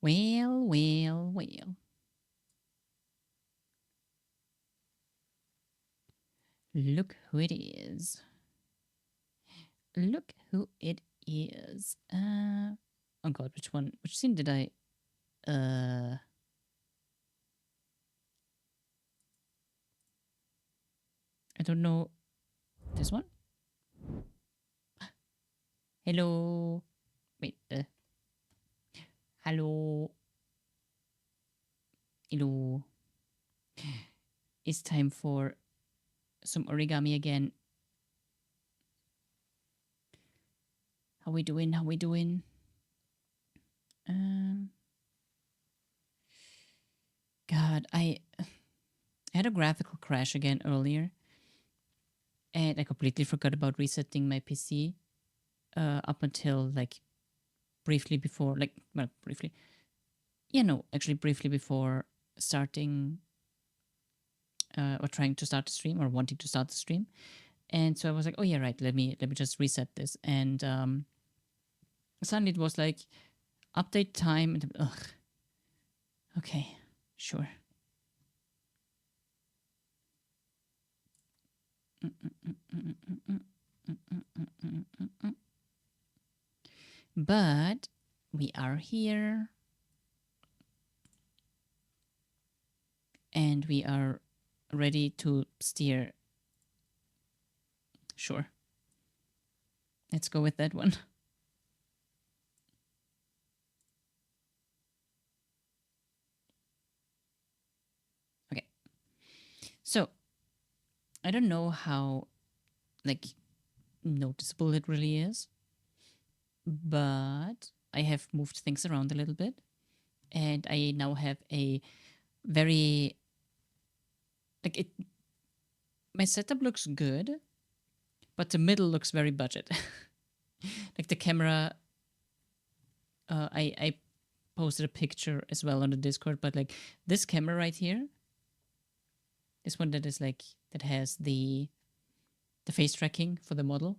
Well, well, well. Look who it is. Look who it is. Oh god, which one? Which scene did I? I don't know. This one? Hello. Wait. Hello. Hello. It's time for some origami again. How we doing? How we doing? Um. God, I had a graphical crash again earlier, and I completely forgot about resetting my PC. Up until like briefly before, like well, briefly. Yeah, no, actually, briefly before starting or trying to start the stream or wanting to start the stream. And so I was like, oh yeah, right. Let me just reset this. And suddenly it was like update time. And ugh, okay, sure. But we are here, and we are ready to steer. Sure. Let's go with that one. Okay. So I don't know how like noticeable it really is, but I have moved things around a little bit, and I now have a very like it. My setup looks good, but the middle looks very budget. Like the camera, I posted a picture as well on the Discord, but like this camera right here, this one that is like that has the face tracking for the model.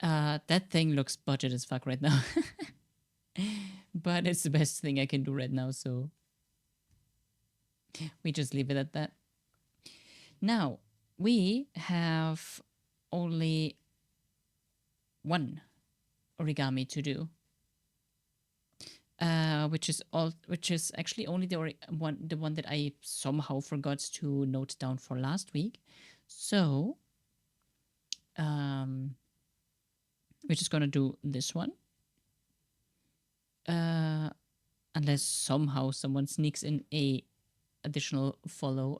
That thing looks budget as fuck right now. But it's the best thing I can do right now, so we just leave it at that. Now, we have only one origami to do, which is actually only the one that I somehow forgot to note down for last week. So, um, we're just gonna do this one. Uh, unless somehow someone sneaks in a additional follow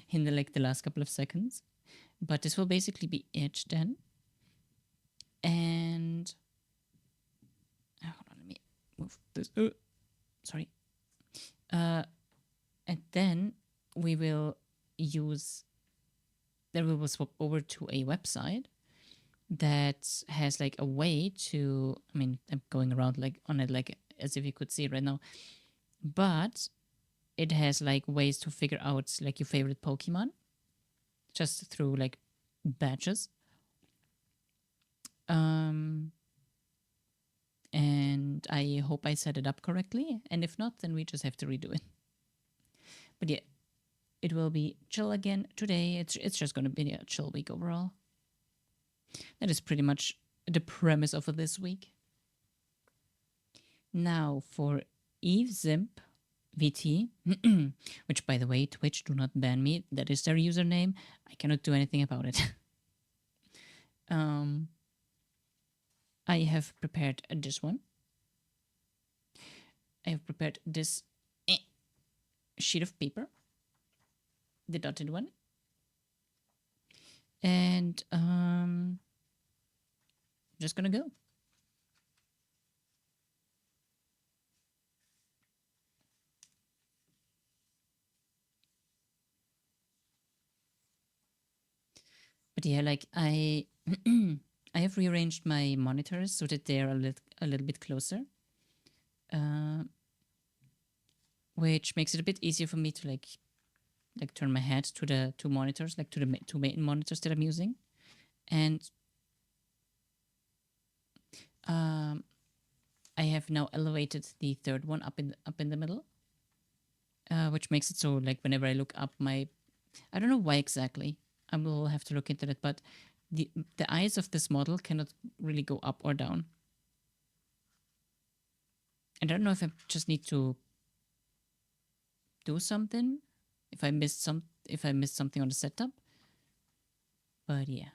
in the last couple of seconds. But this will basically be it then. And hold on, let me move this. Sorry. And then we will use. Then we will swap over to a website that has like a way to. I mean, I'm going around like on it like as if you could see it right now, but it has like ways to figure out like your favorite Pokemon just through like badges. Um, and I hope I set it up correctly. And if not, then we just have to redo it. But yeah, it will be chill again today. It's just gonna be a chill week overall. That is pretty much the premise of this week. Now for Eve Zimp VT, which by the way, Twitch do not ban me. That is their username. I cannot do anything about it. um, I have prepared this one. I have prepared this sheet of paper, the dotted one, and just gonna go. But yeah, like I I have rearranged my monitors so that they're a little bit closer, uh, which makes it a bit easier for me to like turn my head to the two monitors, like to the two main monitors that I'm using, and I have now elevated the third one up in the middle, which makes it so like whenever I look up, I don't know why exactly. I will have to look into it, but the eyes of this model cannot really go up or down. And I don't know if I just need to do something, if I missed something on the setup, but yeah.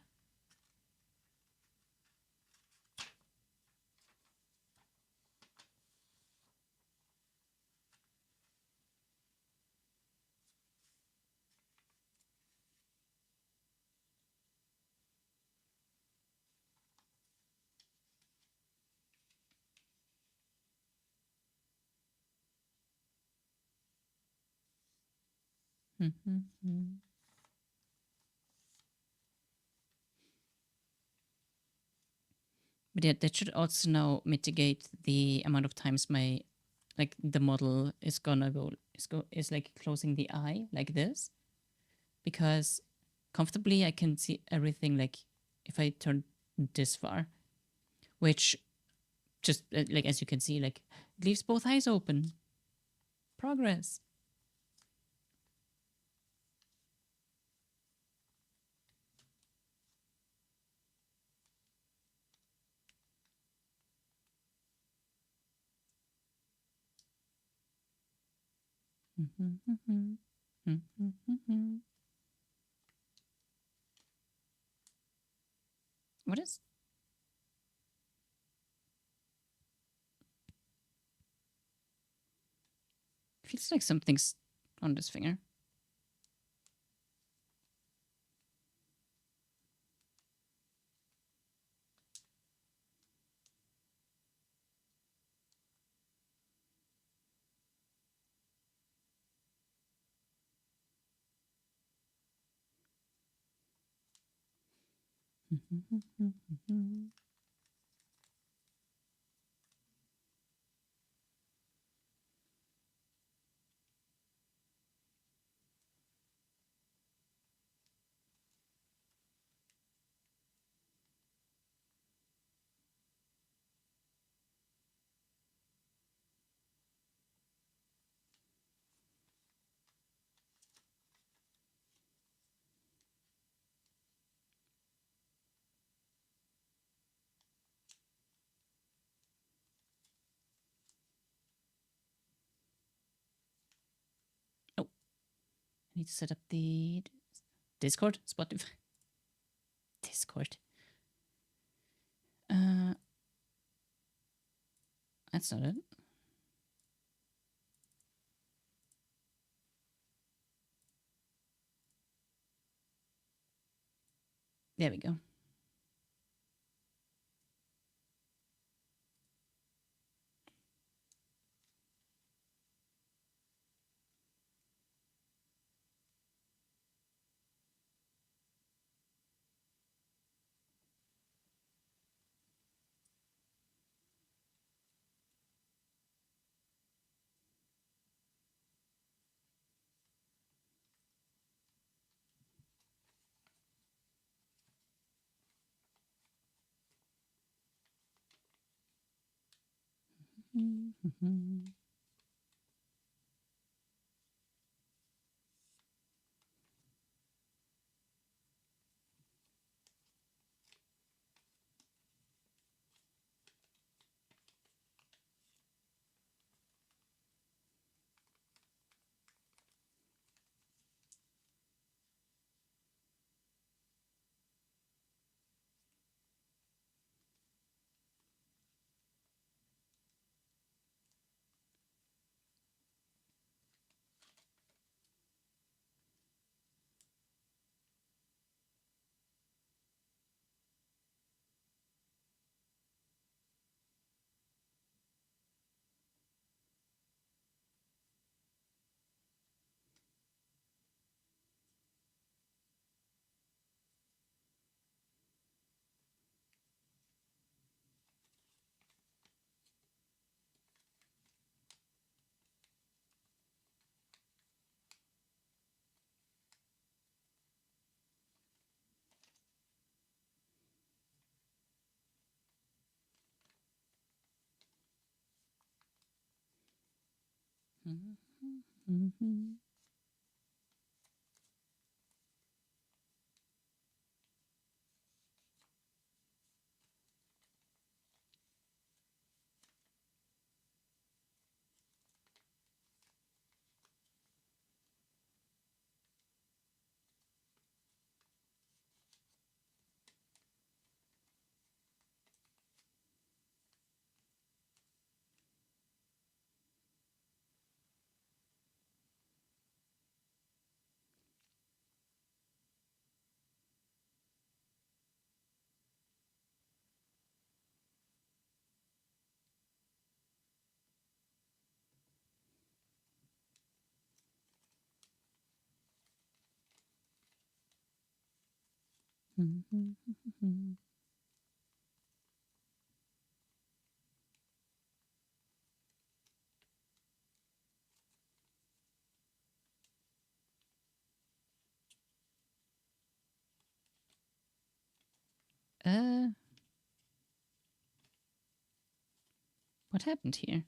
But yeah, that should also now mitigate the amount of times the model is gonna is like closing the eye like this, because comfortably I can see everything like if I turn this far, which just like as you can see, like leaves both eyes open. Progress. What is? Feels like something's on this finger. Oh, I need to set up the Discord, Spotify, Discord. That's not it. There we go. uh, what happened here?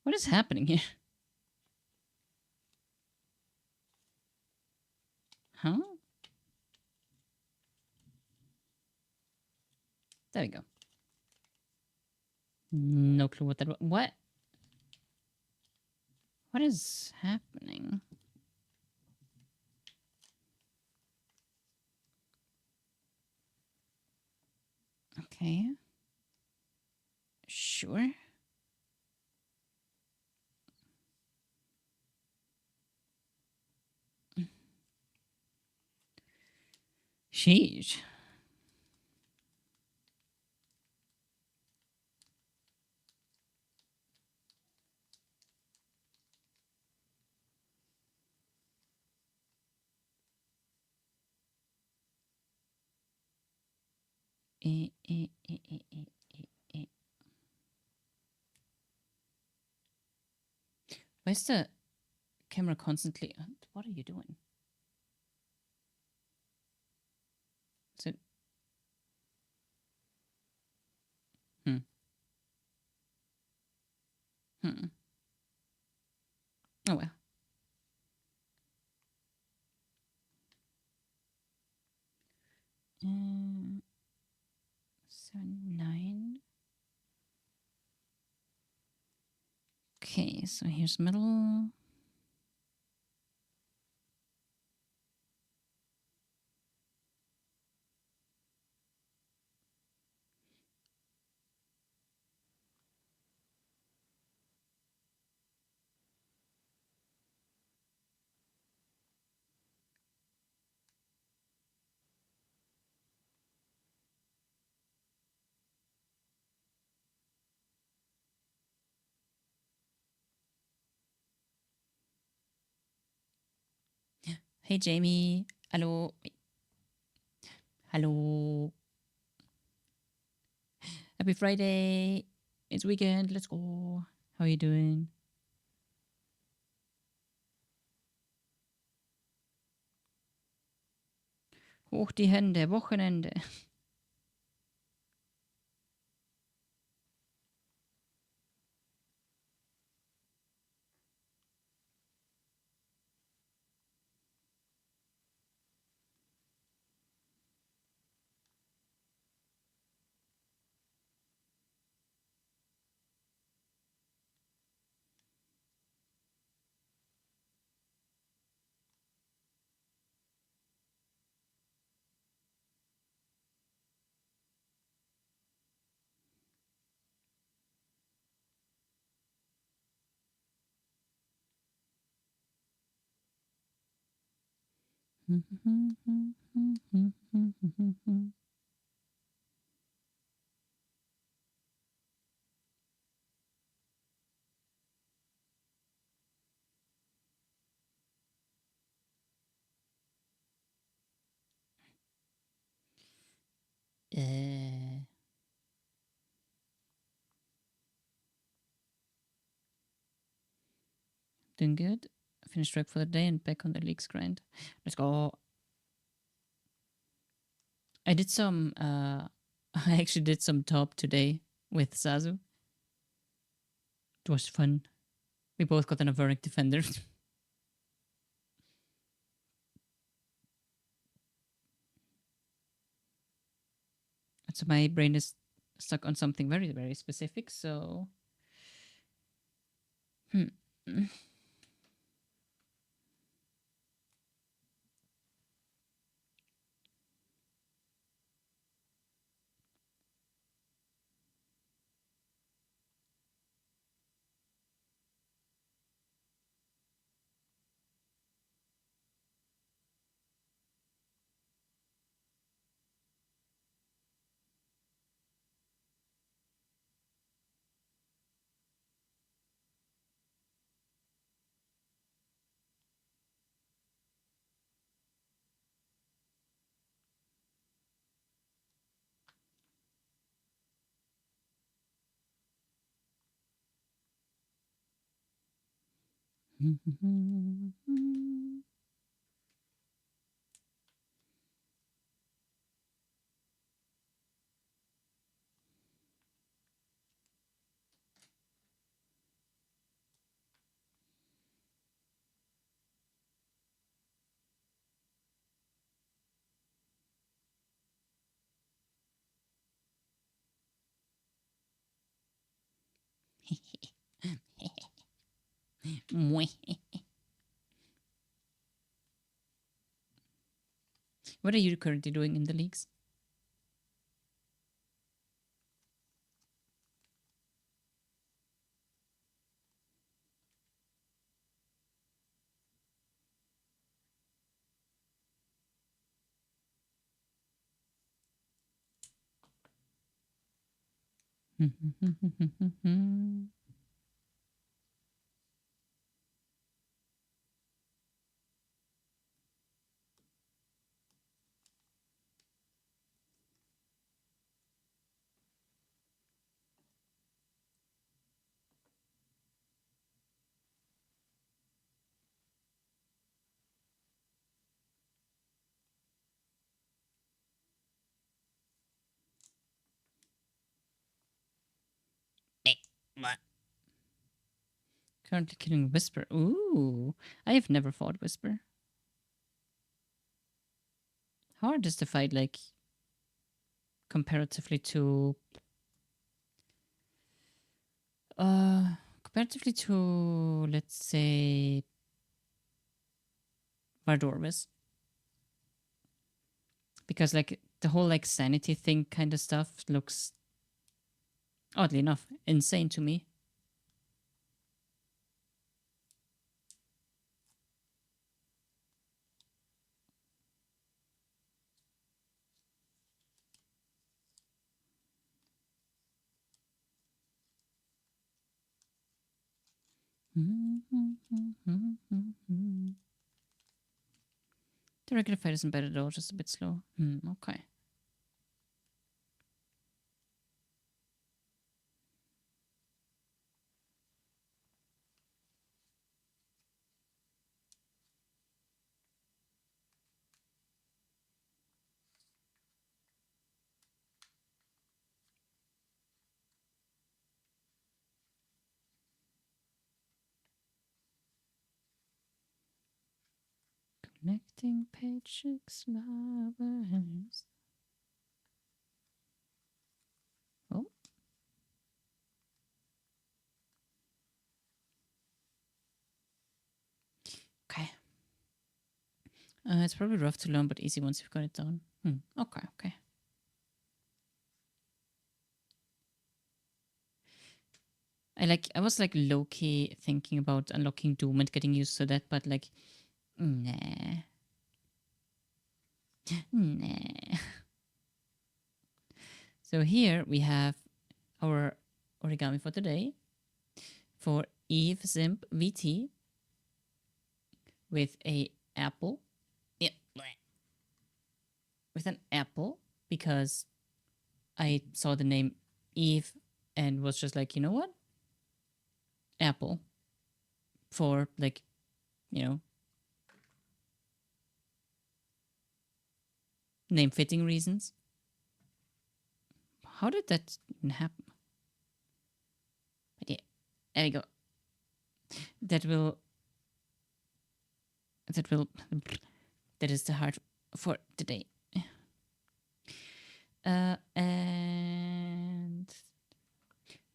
What is happening here? Huh? There we go. No clue what that was. What is happening? Okay. Sure. Sheesh. Eh, eh, eh, eh, eh, eh, eh. Why is the camera constantly... What are you doing? Is it... Hmm. Hmm. Oh well. 7, 9. Okay, so here's middle. Hey, Jamie. Hello. Wait. Hello. Happy Friday. It's weekend. Let's go. How are you doing? Hoch die Hände. Wochenende. Doing good. Finished work for the day and back on the leagues grind. Let's go. I did some. I actually did some top today with Sazu. It was fun. We both got an Averic defender. So my brain is stuck on something very, very specific. So, hmm. What are you currently doing in the leagues? Currently killing Whisper. Ooh, I have never fought Whisper. How hard is the fight like comparatively to comparatively to, let's say, Vardorvis? Because like the whole like sanity thing kind of stuff looks, oddly enough, insane to me. The regular fight isn't bad at all, just a bit slow. Okay. Connecting paychecks, lovers. Oh. Okay. It's probably rough to learn, but easy once you've got it down. Okay, okay. I was like low-key thinking about unlocking Doom and getting used to that, but like, nah. Nah. So here we have our origami for today for Eve Simp VT with a apple. Yeah. With an apple because I saw the name Eve and was just like, you know what? Apple. for like, you know, name-fitting reasons. How did that even happen? But yeah, there we go. That will. That is the heart for today. And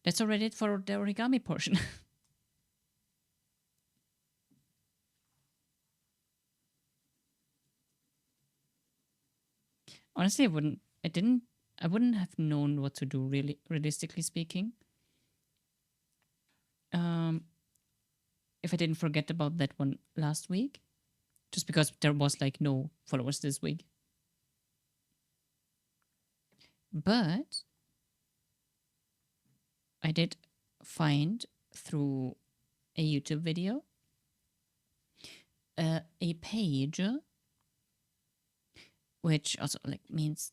that's already it for the origami portion. Honestly, I wouldn't have known what to do, really, realistically speaking. If I didn't forget about that one last week, just because there was like no followers this week. But I did find through a YouTube video a page which also like means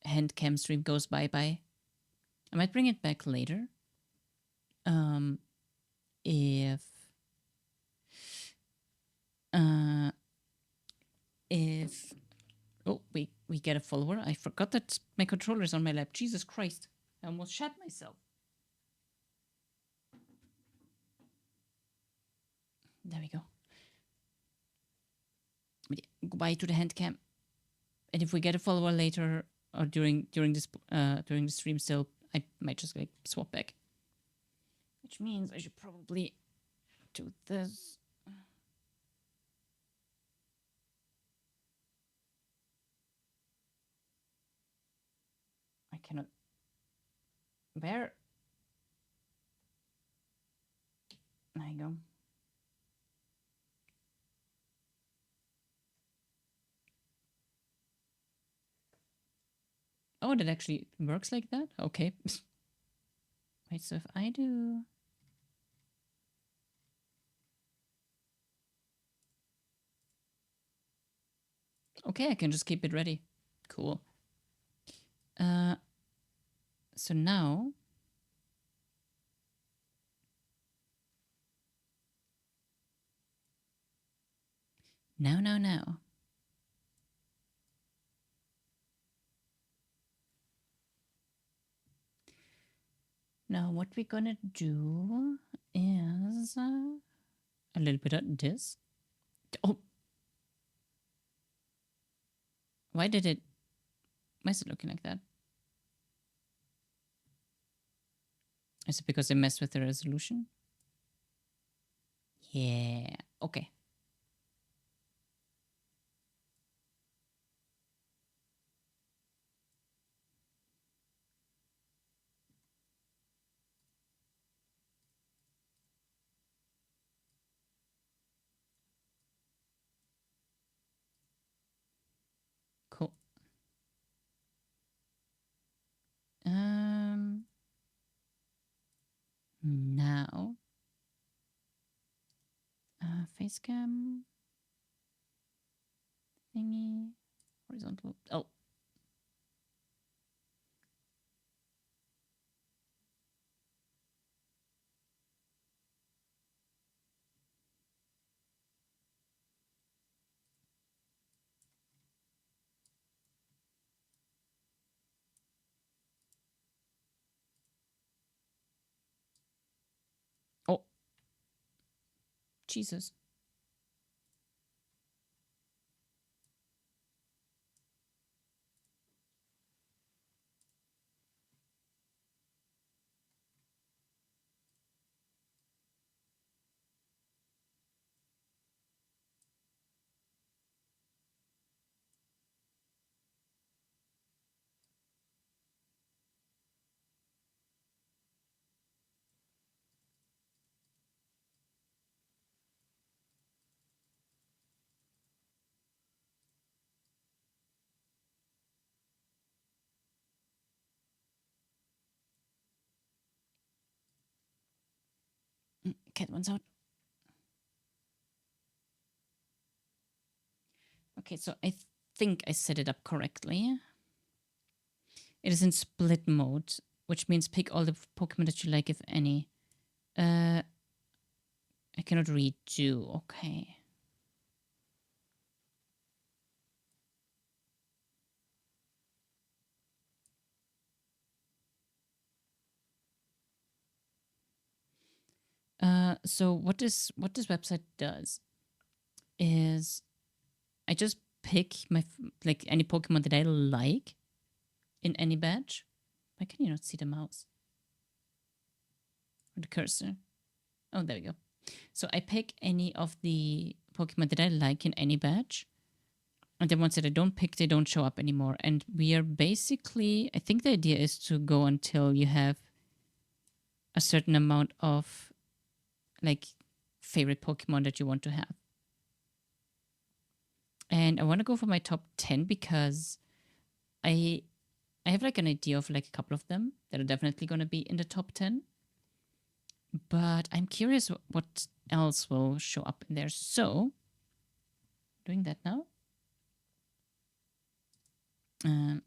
hand cam stream goes bye-bye. I might bring it back later. If oh we get a follower. I forgot that my controller is on my lap. Jesus Christ. I almost shot myself. There we go. Goodbye to the hand cam. And if we get a follower later or during the stream still, I might just like swap back. Which means I should probably do this. I cannot. Where? There you go. Oh, that actually works like that? Okay. Wait, so if I do... Okay, I can just keep it ready. Cool. So now... Now. Now what we're gonna do is a little bit of this. Oh, why is it looking like that? Is it because I messed with the resolution? Yeah, okay. Cool. Now face cam thingy, horizontal. Oh, oh, Jesus. Cat one's out. Okay, so I think I set it up correctly. It is in split mode, which means pick all the Pokemon that you like, if any. I cannot redo. Okay. So what this website does is I just pick like any Pokemon that I like in any batch. Why can you not see the mouse or the cursor? Oh, there we go. So I pick any of the Pokemon that I like in any batch, and the ones that I don't pick, they don't show up anymore. And we are basically, I think the idea is to go until you have a certain amount of like favorite Pokemon that you want to have. And I want to go for my top 10 because I I have like an idea of like a couple of them that are definitely going to be in the top 10. But I'm curious what else will show up in there. So, doing that now. Um,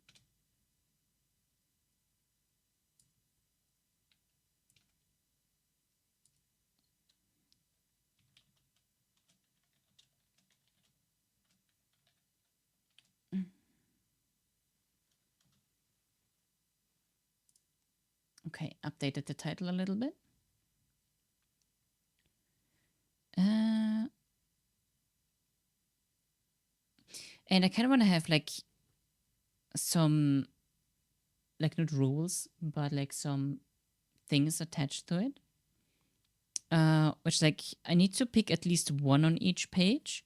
okay, updated the title a little bit. And I kind of want to have like some, like not rules, but like some things attached to it. Which like I need to pick at least one on each page,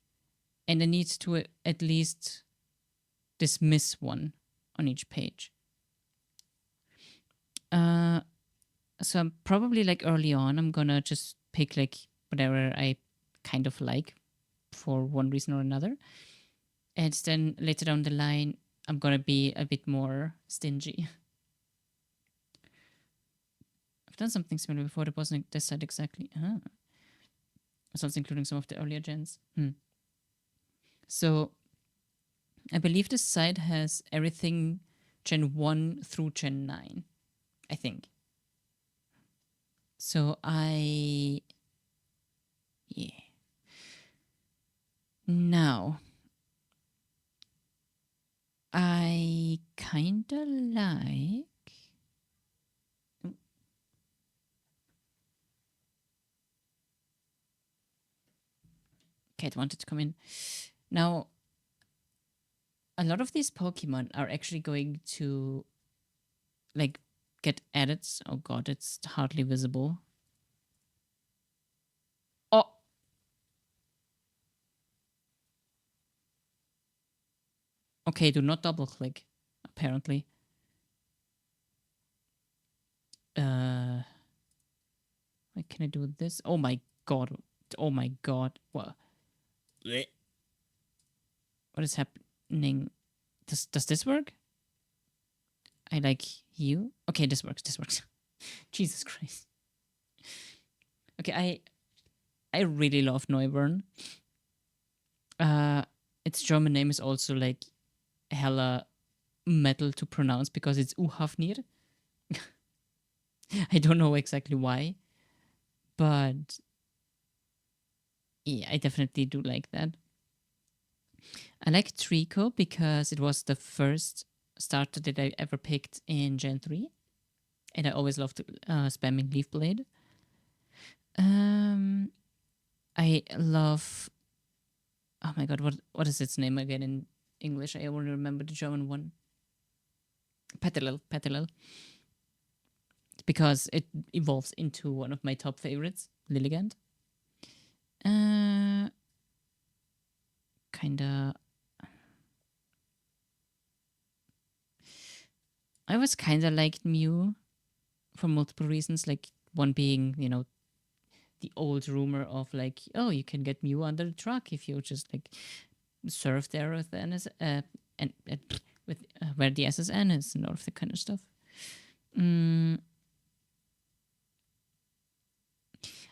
and I need to at least dismiss one on each page. So I'm probably like early on, I'm gonna just pick like whatever I kind of like for one reason or another. And then later down the line, I'm gonna be a bit more stingy. I've done something similar before that wasn't this side exactly. So it's including some of the earlier gens. So I believe this side has everything Gen 1 through Gen 9, I think. So yeah. Now, I kinda like. Kate wanted to come in. Now, a lot of these Pokemon are actually going to like get added. Oh god, it's hardly visible. Oh, okay, do not double click, apparently. Why can I do this? Oh my god. Oh my god. What is happening? Does this work? I like you. Okay, this works. This works. Jesus Christ. Okay, I really love Neuburn. Its German name is also like hella metal to pronounce because it's Uhafnir. I don't know exactly why, but yeah, I definitely do like that. I like Trico because it was the first starter that I ever picked in Gen 3. And I always loved spamming Leaf Blade. I love. Oh my god, what is its name again in English? I only remember the German one. Petilil. Because it evolves into one of my top favorites, Lilligant. Kinda. I was kinda liked Mew for multiple reasons. Like one being, the old rumor of like, oh, you can get Mew under the truck if you just like serve there with the and with where the SSN is and all of that kind of stuff.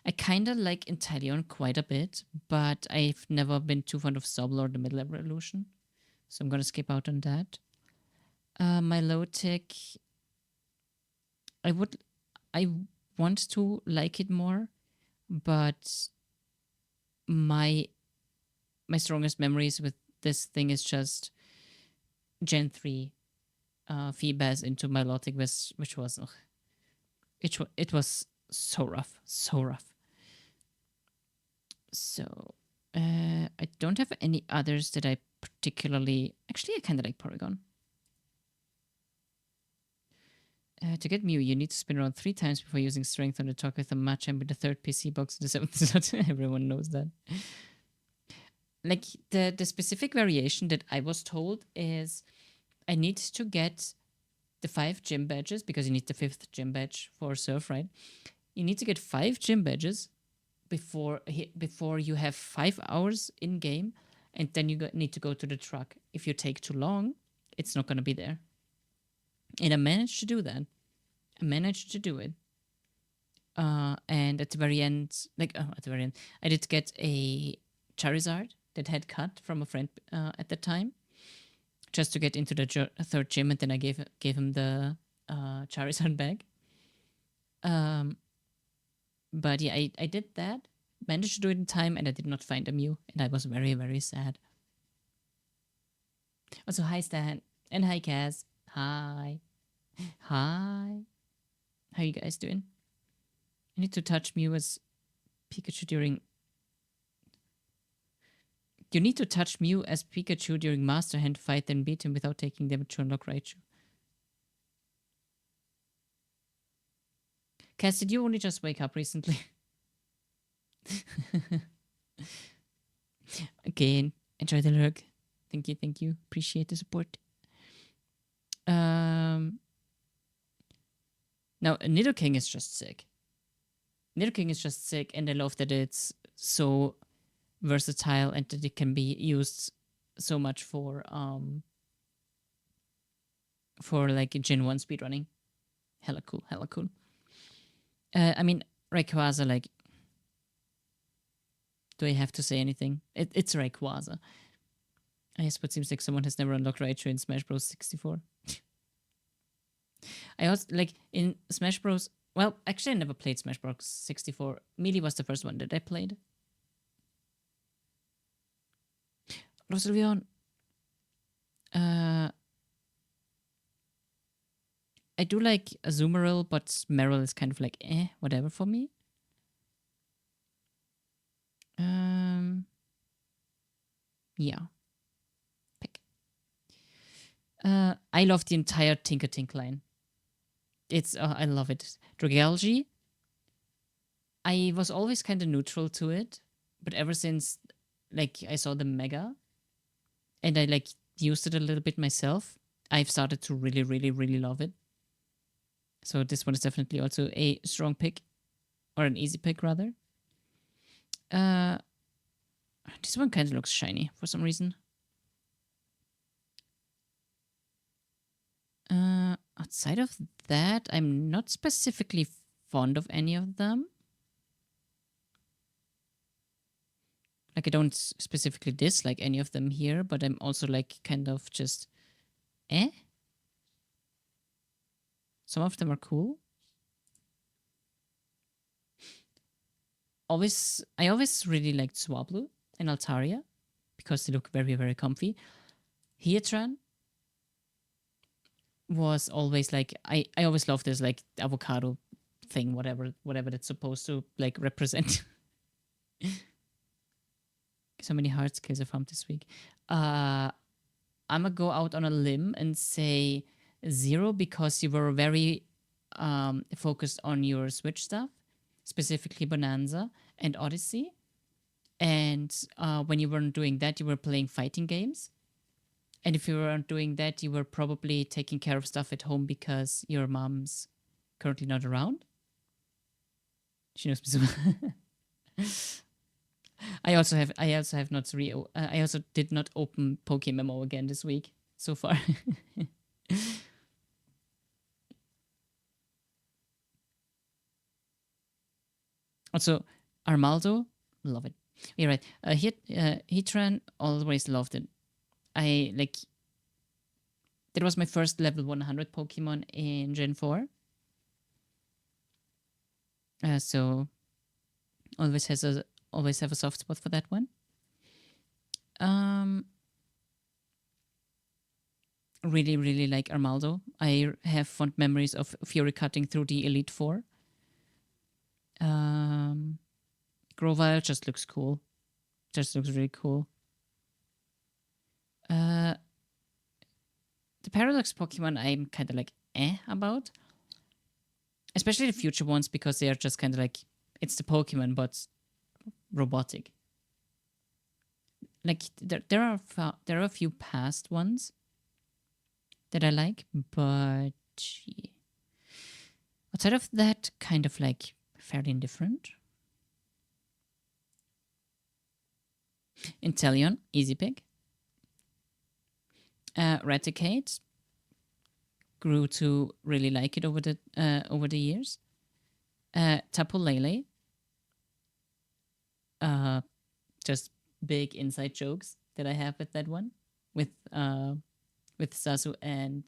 I kind of like Inteleon quite a bit, but I've never been too fond of Sobble or the mid-level evolution, so I'm gonna skip out on that. My low tick, I want to like it more, but my strongest memories with this thing is just Gen 3 Feebas into Milotic, which was it was so rough, so rough. So I don't have any others that I particularly. Actually, I kind of like Porygon. To get Mew, you need to spin around 3 times before using Strength on the talk with a Machamp with the 3rd PC box in the 7th slot. Everyone knows that. Like, the specific variation that I was told is I need to get the 5 gym badges, because you need the 5th gym badge for Surf, right? You need to get 5 gym badges before you have 5 hours in game, and then you need to go to the truck. If you take too long, it's not going to be there. And I managed to do that. I managed to do it. And at the very end, I did get a Charizard that had cut from a friend at the time, just to get into the 3rd gym, and then I gave him the Charizard bag. But yeah, I did that, managed to do it in time, and I did not find a Mew, and I was very, very sad. Also, hi Stan, and hi Kaz. Hi. Hi. How you guys doing? I need to touch Mew as Pikachu during... You need to touch Mew as Pikachu during Master Hand fight, then beat him without taking damage to unlock Raichu. Cass, did you only just wake up recently? Again, enjoy the lurk. Thank you. Appreciate the support. Now, Nidoking is just sick. Nidoking is just sick, and I love that it's so versatile and that it can be used so much for like Gen 1 speedrunning. Hella cool. I mean, Rayquaza, like, do I have to say anything? It's Rayquaza. Yes, but seems like someone has never unlocked Raichu in Smash Bros. 64. I also, like, in Smash Bros. Well, actually, I never played Smash Bros. 64. Melee was the first one that I played. Rosalvion. I do like Azumarill, but Meryl is kind of like, whatever for me. Yeah. Pick. I love the entire Tinkertink line. I love it. Dragalge, I was always kind of neutral to it, but ever since, like, I saw the Mega, and I, like, used it a little bit myself, I've started to really, really, really love it. So this one is definitely also a strong pick, or an easy pick, rather. This one kind of looks shiny for some reason. Outside of that, I'm not specifically fond of any of them. Like, I don't specifically dislike any of them here, but I'm also, like, kind of just, Some of them are cool. I always really liked Swablu and Altaria because they look very, very comfy. Heatran was always like, I always loved this, like, avocado thing, whatever that's supposed to, like, represent. So many hard skills I found this week. I'm gonna go out on a limb and say 0 because you were very focused on your Switch stuff, specifically Bonanza and Odyssey. And when you weren't doing that, you were playing fighting games. And if you weren't doing that, you were probably taking care of stuff at home because your mom's currently not around. She knows me so. I also have not I also did not open Pokemon again this week so far. Also, Armaldo, love it. You're right. Heatran, always loved it. I like. That was my first level 100 Pokemon in Gen 4. So always has a always have a soft spot for that one. Really, really like Armaldo. I have fond memories of Fury cutting through the Elite Four. Grovyle just looks cool. Just looks really cool. The Paradox Pokemon I'm kind of like about. Especially the future ones because they are just kind of like, it's the Pokemon but robotic. Like there are a few past ones that I like, but outside of that, kind of like fairly indifferent. Inteleon, easy pick. Raticate, grew to really like it over the years. Tapu Lele, just big inside jokes that I have with that one, with Sasu and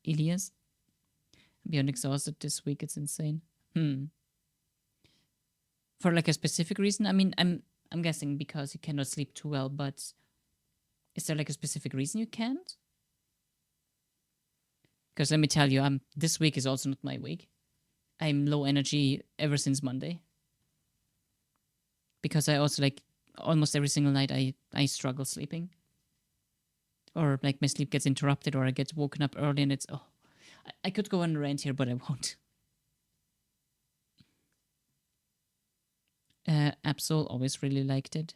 Ilias. I'm beyond exhausted this week. It's insane. For like a specific reason, I mean, I'm guessing because you cannot sleep too well, but is there like a specific reason you can't? Because let me tell you, this week is also not my week. I'm low energy ever since Monday. Because I also like almost every single night I struggle sleeping. Or like my sleep gets interrupted or I get woken up early and it's I could go on a rant here, but I won't. Absol always really liked it.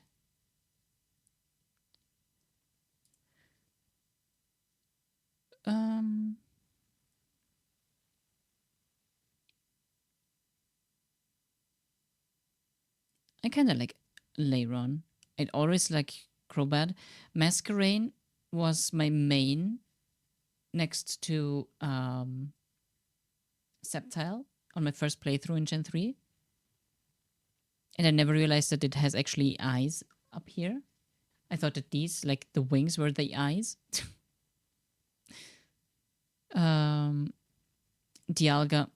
I kind of like Leiron. I'd always like Crobat. Masquerain was my main next to Sceptile on my first playthrough in Gen 3. And I never realized that it has actually eyes up here. I thought that these, like the wings, were the eyes. Dialga,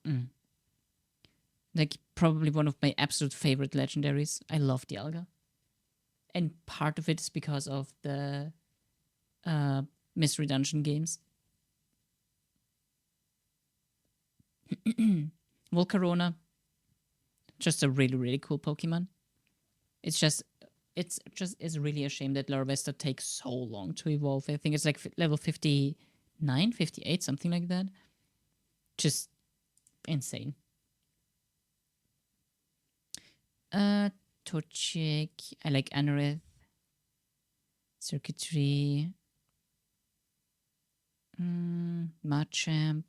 like probably one of my absolute favorite legendaries. I love Dialga. And part of it is because of the Mystery Dungeon games. Volcarona, just a really, really cool Pokemon. It's just really a shame that Larvesta takes so long to evolve. I think it's like level 59, 58, something like that. Just insane. Torchic, I like Anorith. Circuitry. Machamp.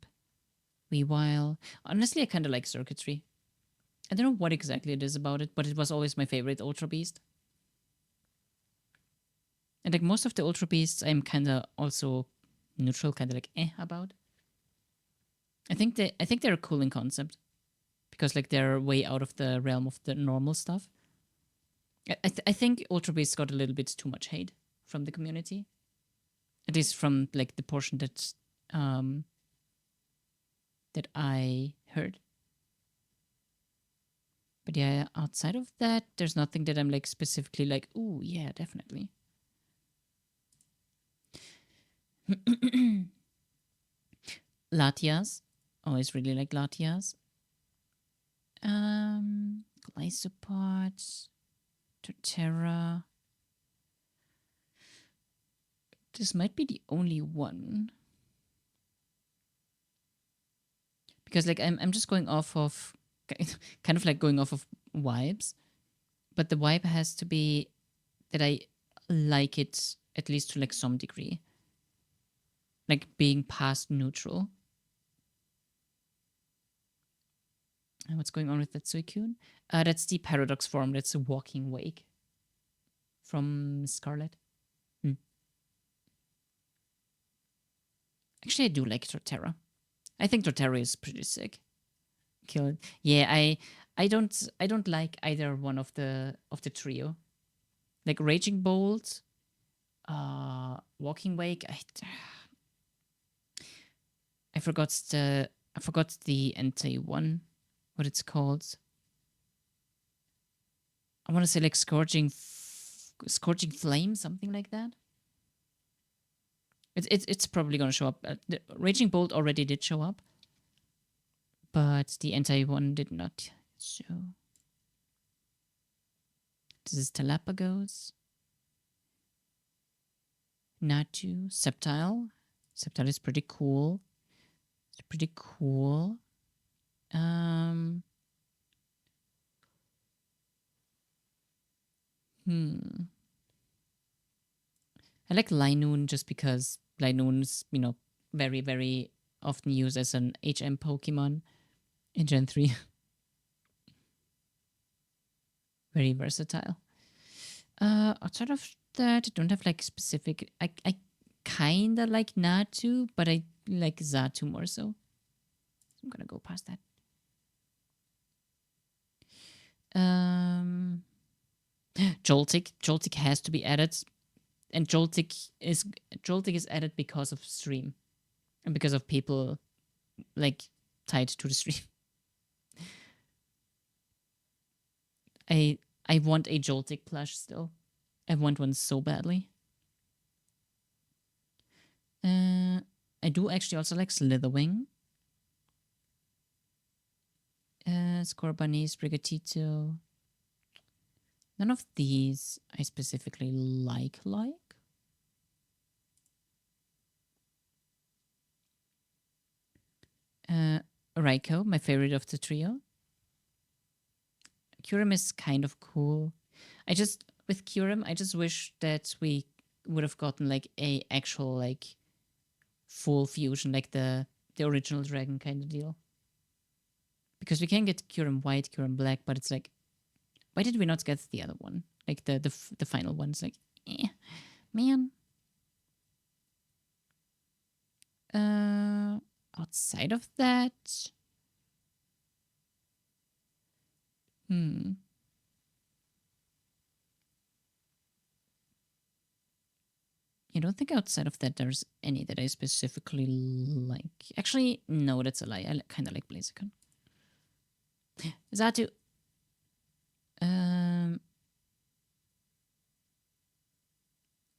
Weavile. Honestly, I kind of like Circuitry. I don't know what exactly it is about it, but it was always my favorite Ultra Beast. And like most of the Ultra Beasts, I'm kind of also neutral, kind of like about. I think they're cool in concept because like they're way out of the realm of the normal stuff. I think Ultra Beasts got a little bit too much hate from the community, at least from like the portion that I heard. But yeah, outside of that, there's nothing that I'm like specifically like, ooh, yeah, definitely. Latias. Always really like Latias. Glycopod. Torterra. This might be the only one. Because like I'm just going off of kind of like going off of vibes. But the vibe has to be that I like it at least to like some degree. Like being past neutral. And what's going on with that Suicune? That's the Paradox form. That's a Walking Wake from Scarlet. Actually, I do like Torterra. I think Torterra is pretty sick. Kill it. Yeah, I don't like either one of the trio. Like Raging Bolt, Walking Wake. I forgot the anti one, what it's called. I want to say like Scorching Flame, something like that. It's probably gonna show up. The Raging Bolt already did show up, but the anti one did not. So this is Galapagos, Natu, Sceptile. Sceptile is pretty cool. It's pretty cool. Um. I like Linoon just because Linoon's, very, very often used as an HM Pokemon in Gen 3. Very versatile. Outside of that, I don't have like specific. I kinda like Natu, but I like Zatu more so. I'm gonna go past that. Joltik. Joltik has to be added. And Joltik is added because of stream. And because of people like tied to the stream. I want a Joltik plush still. I want one so badly. I do actually also like Slitherwing. Scorbunny, Sprigatito. None of these I specifically like. Raikou, my favorite of the trio. Kyurem is kind of cool. With Kyurem, I just wish that we would have gotten like a actual like full fusion, like the original dragon kind of deal. Because we can get Kyurem white, Kyurem black, but it's like, why did we not get the other one? Like the final one's like, man. Outside of that, I don't think outside of that there's any that I specifically like. Actually, no, that's a lie. I kind of like Blaziken. Zatu.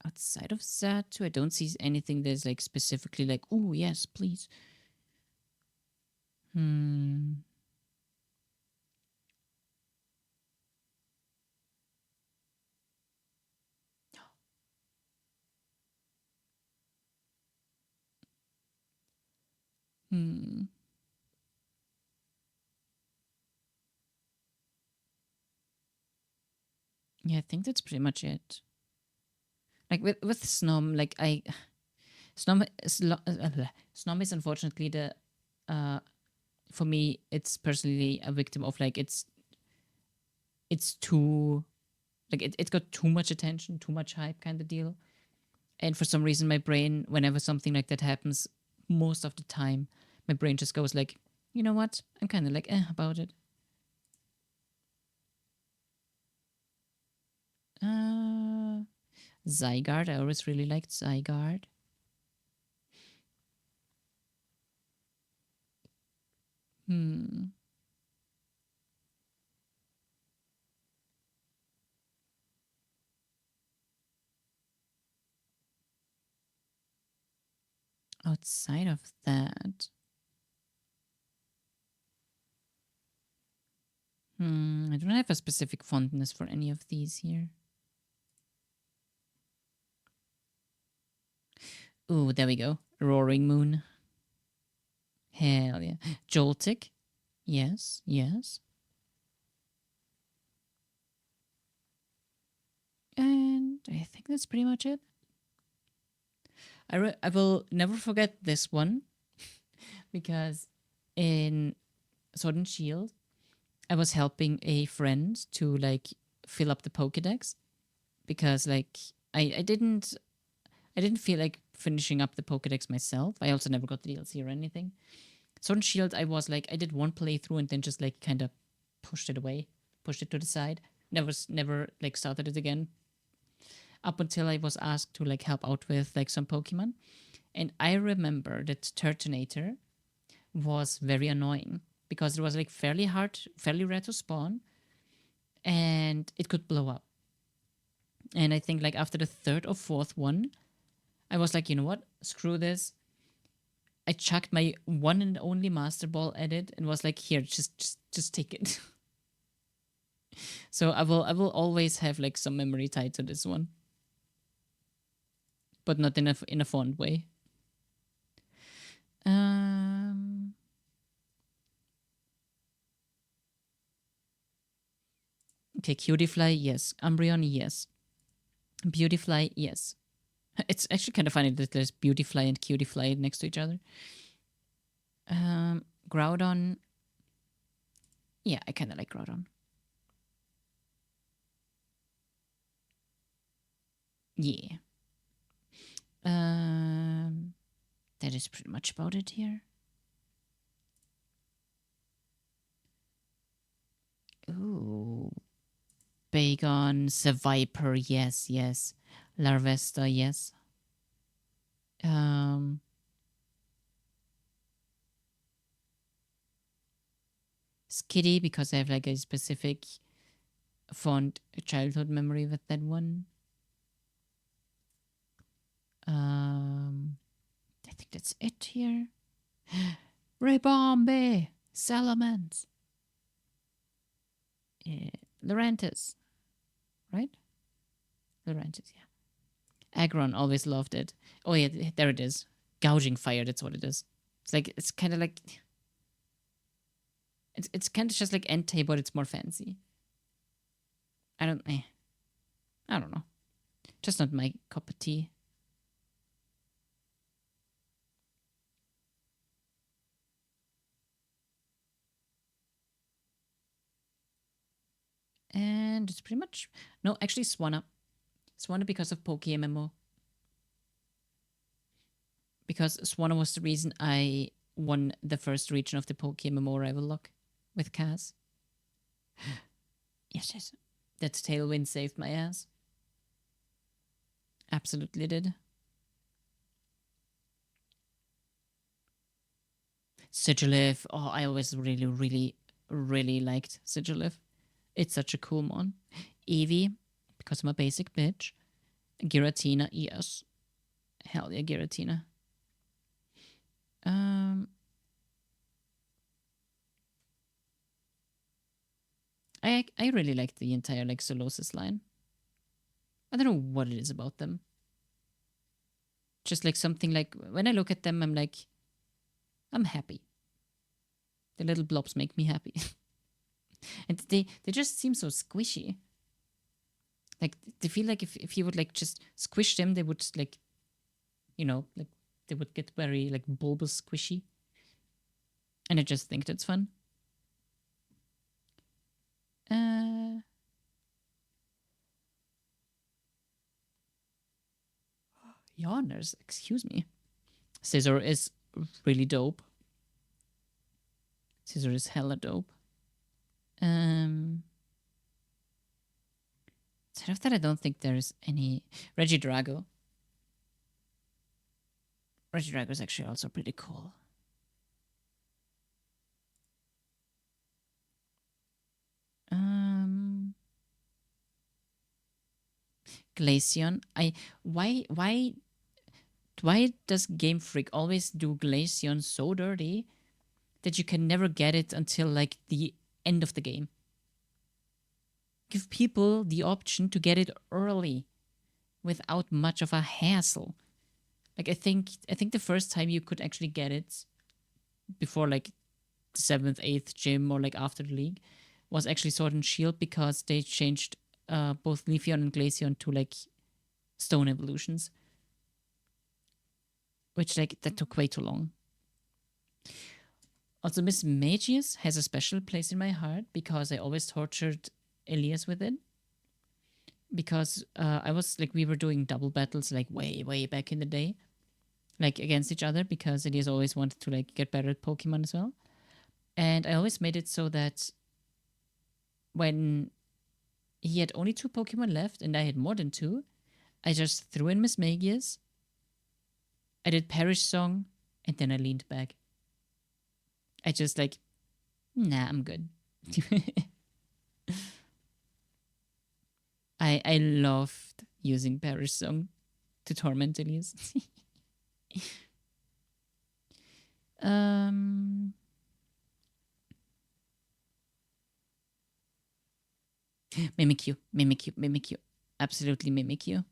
Outside of Zatu, I don't see anything that's like specifically like, oh yes, please. Yeah, I think that's pretty much it. Like with Snom, like Snom is unfortunately the for me it's personally a victim of like it's too like it's got too much attention, too much hype kind of deal. And for some reason my brain, whenever something like that happens, most of the time my brain just goes like, you know what? I'm kind of like about it. Zygarde, I always really liked Zygarde. Outside of that, I don't have a specific fondness for any of these here. Ooh, there we go. Roaring Moon. Hell yeah. Joltik. Yes, yes. And I think that's pretty much it. I will never forget this one because in Sword and Shield, I was helping a friend to like fill up the Pokédex because like I didn't feel like finishing up the Pokédex myself. I also never got the DLC or anything. Sword and Shield, I was like, I did one playthrough and then just like kind of pushed it away, pushed it to the side. Never like started it again. Up until I was asked to like help out with like some Pokemon. And I remember that Turtonator was very annoying because it was like fairly rare to spawn. and it could blow up. And I think like after the third or fourth one, I was like, you know what? Screw this. I chucked my one and only Master Ball at it and was like, here, just take it. So I will always have like some memory tied to this one, but not in a fond way. Okay, Cutiefly, yes. Umbreon, yes. Beautyfly, yes. It's actually kind of funny that there's Beautyfly and Cutiefly next to each other. Groudon, yeah, I kind of like Groudon. Yeah. That is pretty much about it here. Ooh. Bagon, Seviper, yes, yes. Larvesta, yes. Skitty, because I have like a specific fond childhood memory with that one. I think that's it here. Rebombe, Salamence, Lurantis, right? Lurantis, yeah. Aggron, always loved it. Oh yeah, there it is. Gouging Fire, that's what it is. It's like, it's kind of like, it's kind of just like Entei, but it's more fancy. I don't know. Just not my cup of tea. And it's pretty much, no, actually Swanna. Swanna because of PokeMMO. Because Swanna was the reason I won the first region of the PokeMMO rival lock with Kaz. Yes. That tailwind saved my ass. Absolutely did. Sigilyph. Oh, I always really liked Sigilyph. It's such a cool mon. Eevee, because I'm a basic bitch. Giratina, yes. Hell yeah, Giratina. I really like the entire like Solosis line. I don't know what it is about them. Just like something like when I look at them, I'm like, I'm happy. The little blobs make me happy. And they just seem so squishy. Like they feel like if you would like just squish them, they would like, you know, like they would get very like bulbous squishy. And I just think that's fun. Yawners, excuse me. Scissor is really dope. Scissor is hella dope. Instead of that, I don't think there's any. Regidrago. Regidrago is actually also pretty cool. Glaceon. Why does Game Freak always do Glaceon so dirty that you can never get it until like the end of the game? Give people the option to get it early without much of a hassle. Like I think the first time you could actually get it before like the 7th, 8th gym or like after the league was actually Sword and Shield because they changed both Leafeon and Glaceon to like stone evolutions. Which like that took way too long. Also, Miss Magius has a special place in my heart because I always tortured Elias with it. Because I was like, we were doing double battles like way back in the day, like against each other because Elias always wanted to like get better at Pokemon as well. And I always made it so that when he had only 2 Pokemon left and I had more than 2, I just threw in Miss Magius. I did Perish Song and then I leaned back. I just like, nah, I'm good. I loved using Parrish Song to torment Elise. um, Mimikyu, Mimikyu, Mimikyu. Absolutely Mimikyu.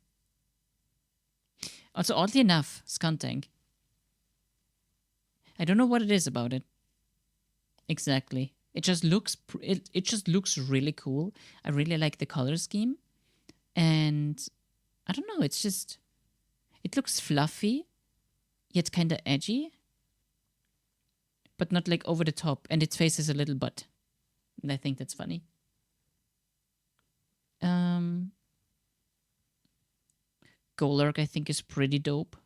Also, oddly enough, Skuntank. I don't know what it is about it. Exactly. It just looks it just looks really cool. I really like the color scheme, and I don't know. It's just it looks fluffy, yet kind of edgy, but not like over the top. And its face is a little butt, and I think that's funny. Um, Golurk I think is pretty dope.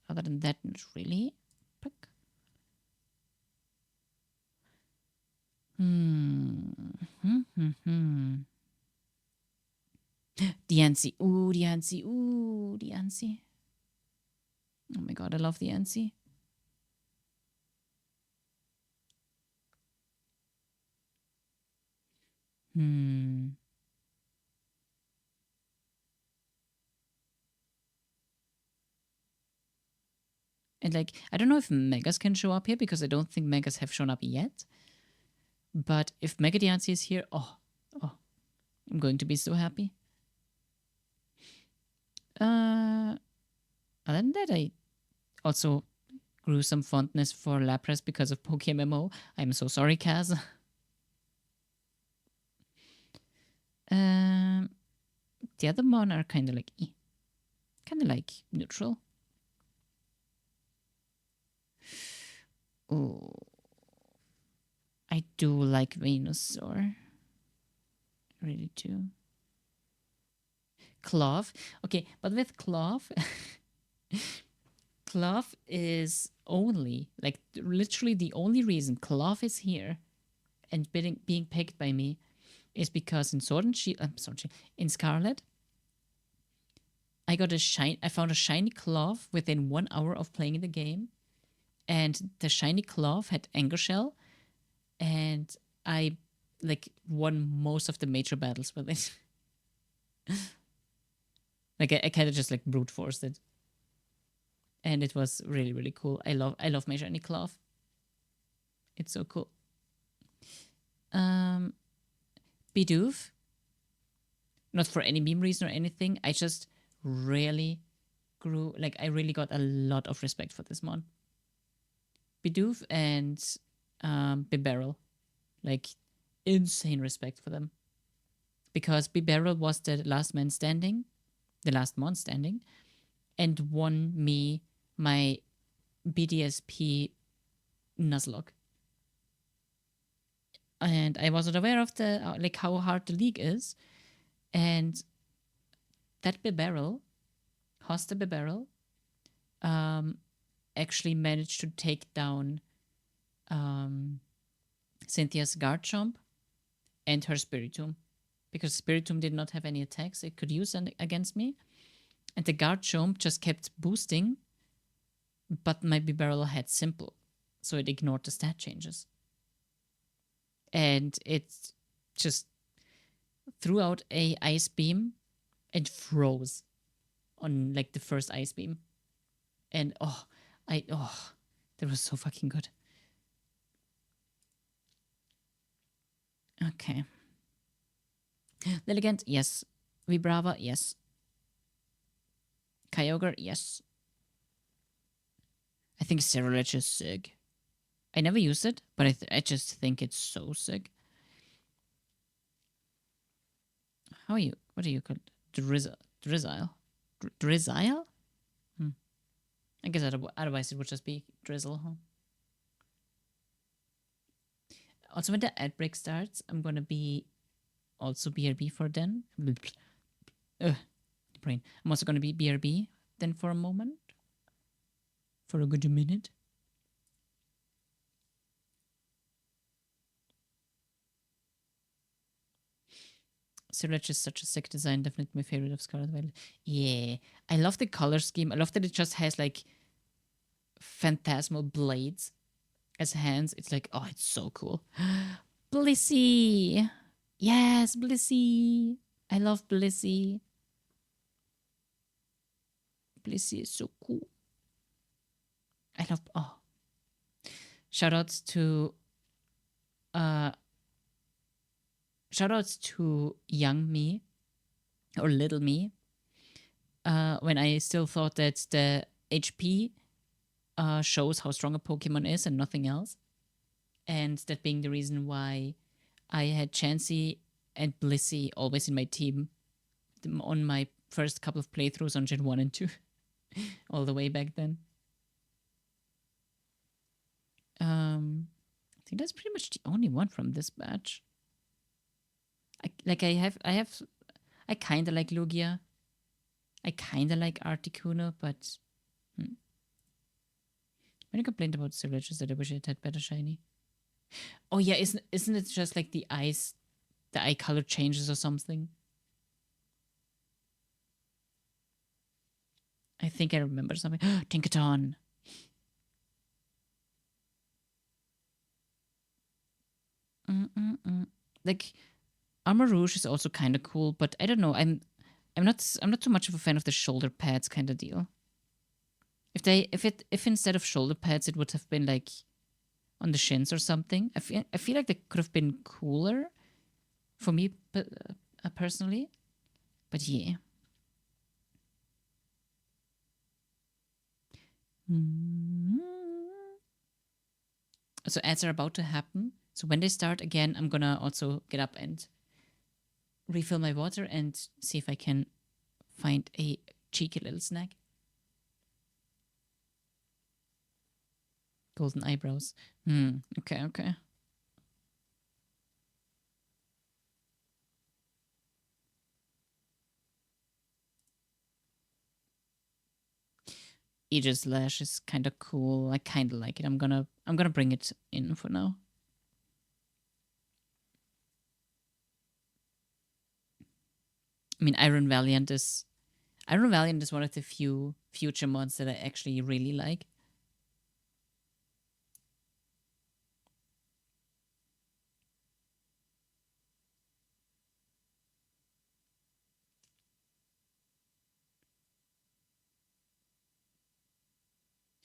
Other than that, not really. Pick. Diancie. Ooh, Diancie. Ooh, Diancie. Oh my god, I love Diancie. And like, I don't know if Megas can show up here because I don't think Megas have shown up yet. But if Mega Diancie is here, oh, I'm going to be so happy. Other than that, I also grew some fondness for Lapras because of PokeMMO. I'm so sorry, Kaz. The other Mon are kind of like neutral. Oh, I do like Venusaur. I really do. Clove. Okay, but with Clove, Clove is only, like, literally the only reason Clove is here and being picked by me is because in Sword and Shield, in Scarlet, I found a shiny Clove within 1 hour of playing the game, and the shiny Clove had Anger Shell, and I like won most of the major battles with it. Like I kind of just like brute forced it, and it was really really cool. I love my shiny Clove. It's so cool. Bidoof. Not for any meme reason or anything. I just really grew, like, I really got a lot of respect for this mon. Bidoof and Bibarel. Like, insane respect for them. Because Bibarel was the last man standing, the last mon standing, and won me my BDSP Nuzlocke. And I wasn't aware of the like how hard the league is. And that Bibarel, Hosta Bibarel, actually managed to take down Cynthia's Garchomp and her Spiritomb. Because Spiritomb did not have any attacks it could use against me. And the Garchomp just kept boosting, but my Bibarel had Simple, so it ignored the stat changes. And it just threw out a Ice Beam and froze on like the first Ice Beam. And that was so fucking good. Okay. Lilligant, yes. Vibrava, yes. Kyogre, yes. I think Cerulege is sick. I never used it, but I just think it's so sick. How are you? What are you called? Drizzile? Drizzile? I guess otherwise it would just be Drizzle, huh? Also, when the ad break starts, I'm gonna be also BRB for then. Brain. I'm also gonna be BRB then for a moment. For a good minute. Sirach is such a sick design, definitely my favorite of Scarlet Violet. Yeah. I love the color scheme. I love that it just has like phantasmal blades as hands. It's like, oh, it's so cool. Blissey. Yes, Blissey. I love Blissey. Blissey is so cool. I love, oh. Shoutouts to, uh, shoutouts to young me or little me. When I still thought that the HP shows how strong a Pokemon is and nothing else. And that being the reason why I had Chansey and Blissey always in my team on my first couple of playthroughs on Gen 1 and 2, all the way back then. I think that's pretty much the only one from this batch. I kind of like Lugia. I kind of like Articuno, but when I complained about Sylage is that I wish it had better shiny. Oh yeah, isn't it just like the eye color changes or something? I think I remember something. Tinkaton. Like Armor Rouge is also kind of cool, but I don't know. I'm not too much of a fan of the shoulder pads kind of deal. If instead of shoulder pads it would have been like on the shins or something, I feel like that could have been cooler for me personally. But yeah. So ads are about to happen. So when they start again, I'm gonna also get up and refill my water and see if I can find a cheeky little snack. Golden eyebrows. Okay. Aegis Lash is kind of cool. I kind of like it. I'm gonna bring it in for now. I mean, Iron Valiant is one of the few future mods that I actually really like.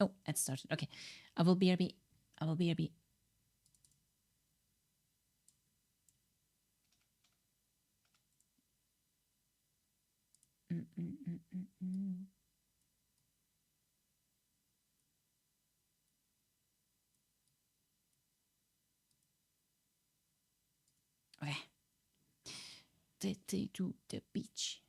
Oh, it started. Okay. I will BRB. Okay. Did they do the beach?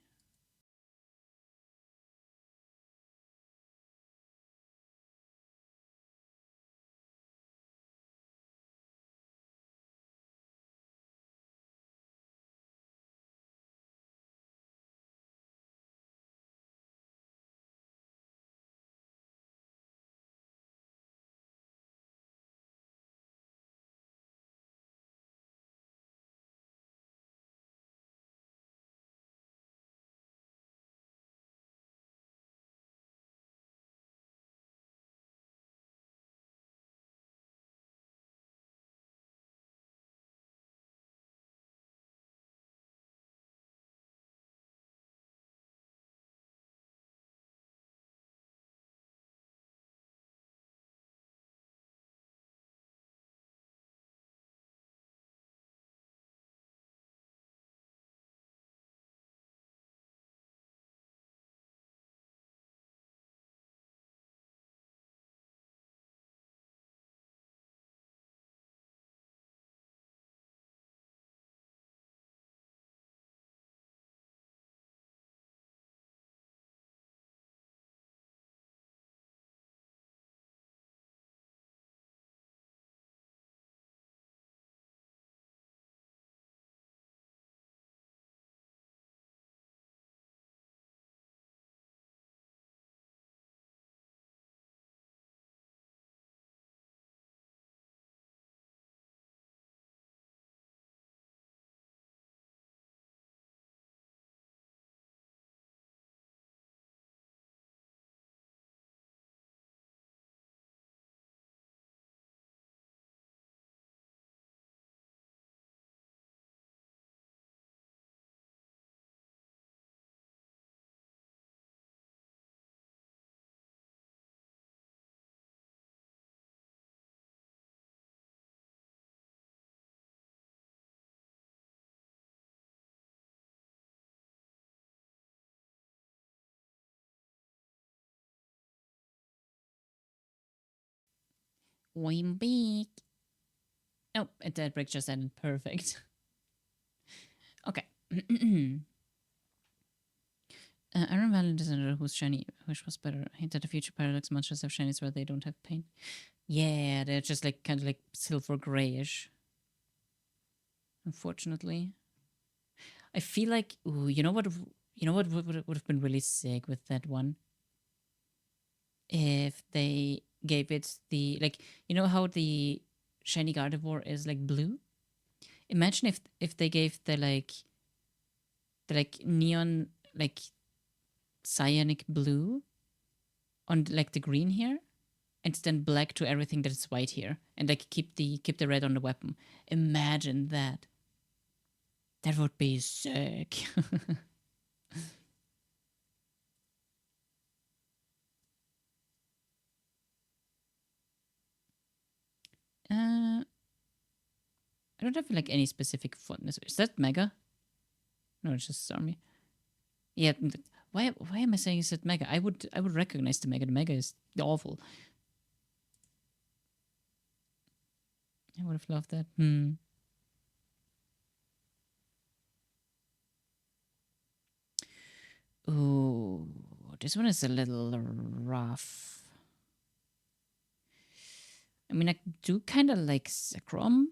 I'm back. Oh, and that break just ended. Perfect. Okay. Iron Valiant is another whose shiny, which was better. Hint that the future Paradox monsters have shinies where they don't have paint. Yeah, they're just like kind of like silver grayish. Unfortunately, I feel like you know what? You know what would have been really sick with that one if they gave it the like you know how the shiny Gardevoir is like blue. Imagine if they gave the like neon like cyanic blue on like the green here and then black to everything that's white here and like keep the red on the weapon. Imagine that. That would be sick. I don't have like any specific fondness. Is that Mega? No, it's just Army. Yeah. Why am I saying is it Mega? I would recognize the Mega. The Mega is awful. I would have loved that. Ooh, this one is a little rough. I mean, I do kind of like Zekrom.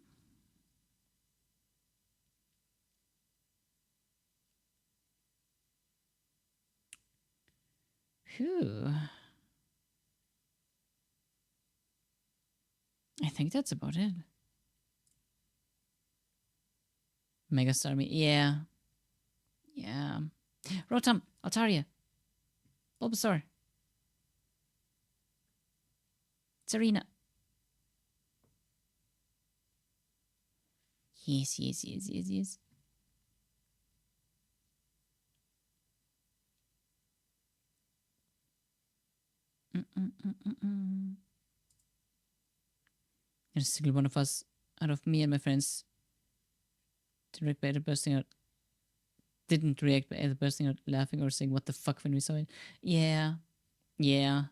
Phew. I think that's about it. Mega Starmie. Yeah. Yeah. Rotom, Altaria, Bulbasaur, Serena. Yes, yes, yes, yes, yes. There's a single one of us, out of me and my friends, to react by either bursting out. Didn't react by either bursting out, laughing, or saying "What the fuck" when we saw it. Yeah, yeah.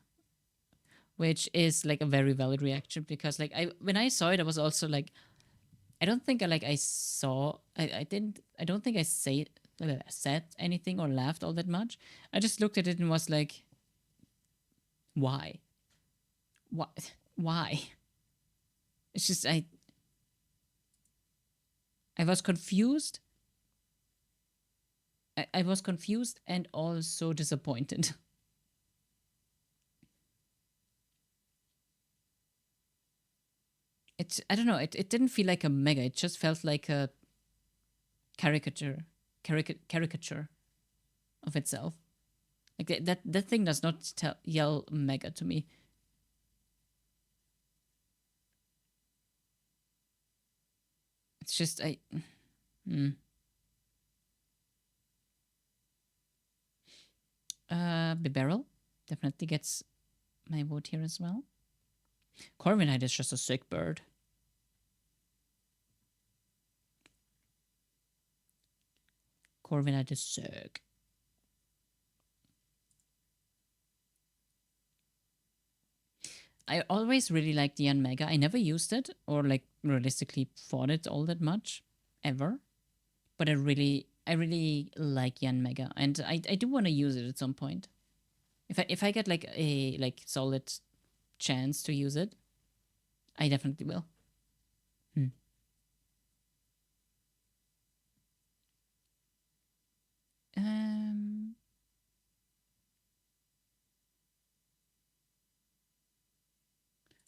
Which is like a very valid reaction because like when I saw it, I was also like, I don't think I saw I don't think I said anything or laughed all that much. I just looked at it and was like, why? What? Why? It's just I was confused. I was confused and also disappointed. I don't know, it didn't feel like a mega, it just felt like a caricature of itself. Like that thing does not yell mega to me. It's just Bibarel definitely gets my vote here as well. Corviknight is just a sick bird. Corviknight is sick. I always really liked the Mega. I never used it or like realistically fought it all that much ever. But I really like Yan Mega, and I do want to use it at some point. If I get like a like solid chance to use it, I definitely will. Um,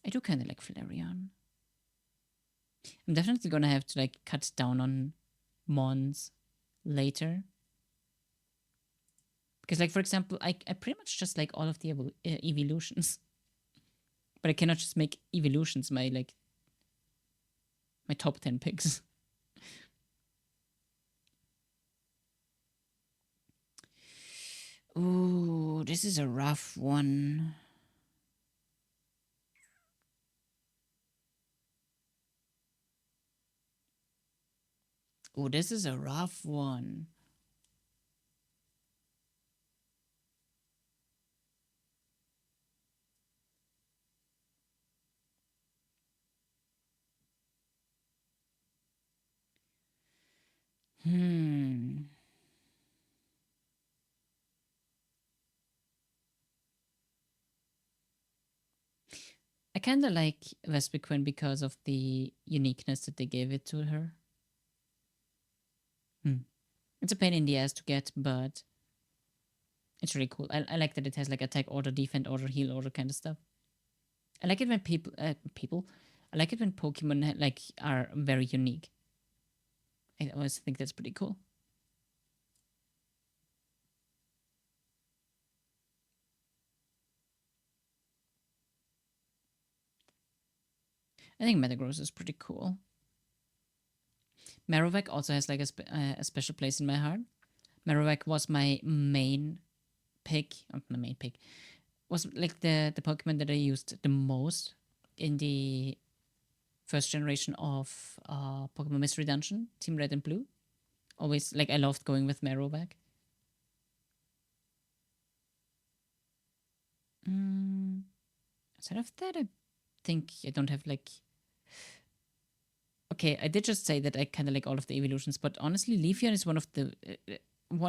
I do kind of like Flareon. I'm definitely gonna have to like cut down on Mons later. Because like for example, I pretty much just like all of the evolutions. But I cannot just make evolutions my like my top 10 picks. Ooh, this is a rough one. Ooh, this is a rough one. Hmm. I kind of like Vespiquen because of the uniqueness that they gave it to her. Hmm. It's a pain in the ass to get, but it's really cool. I like that it has like attack order, defend order, heal order kind of stuff. I like it when people. I like it when Pokemon like are very unique. I always think that's pretty cool. I think Metagross is pretty cool. Marowak also has like a special place in my heart. Marowak was my main pick, not my main pick, was like the Pokemon that I used the most in the first generation of Pokemon Mystery Dungeon, Team Red and Blue. Always like I loved going with Marowak. Outside of that, I think I don't have like. Okay, I did just say that I kind of like all of the evolutions, but honestly, Leafeon is one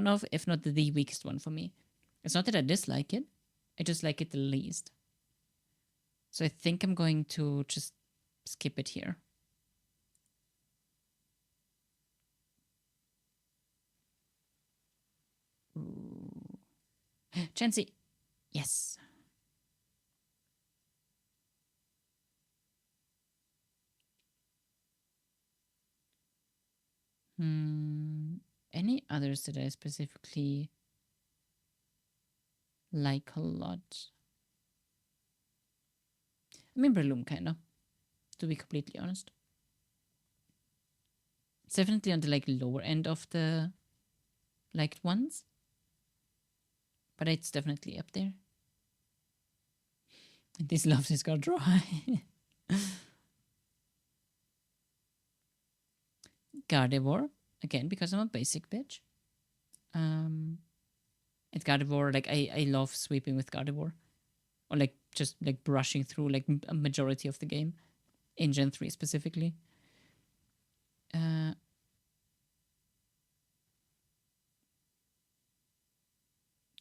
of, if not the weakest one for me. It's not that I dislike it, I just like it the least. So I think I'm going to just skip it here. Ooh. Chansey, yes. Any others that I specifically like a lot? I mean, Breloom, kind of, to be completely honest. It's definitely on the like lower end of the liked ones, but it's definitely up there. This love is got dry. Gardevoir, again, because I'm a basic bitch. Um, at Gardevoir, like I love sweeping with Gardevoir, or like just like brushing through like a majority of the game in Gen 3 specifically. Uh,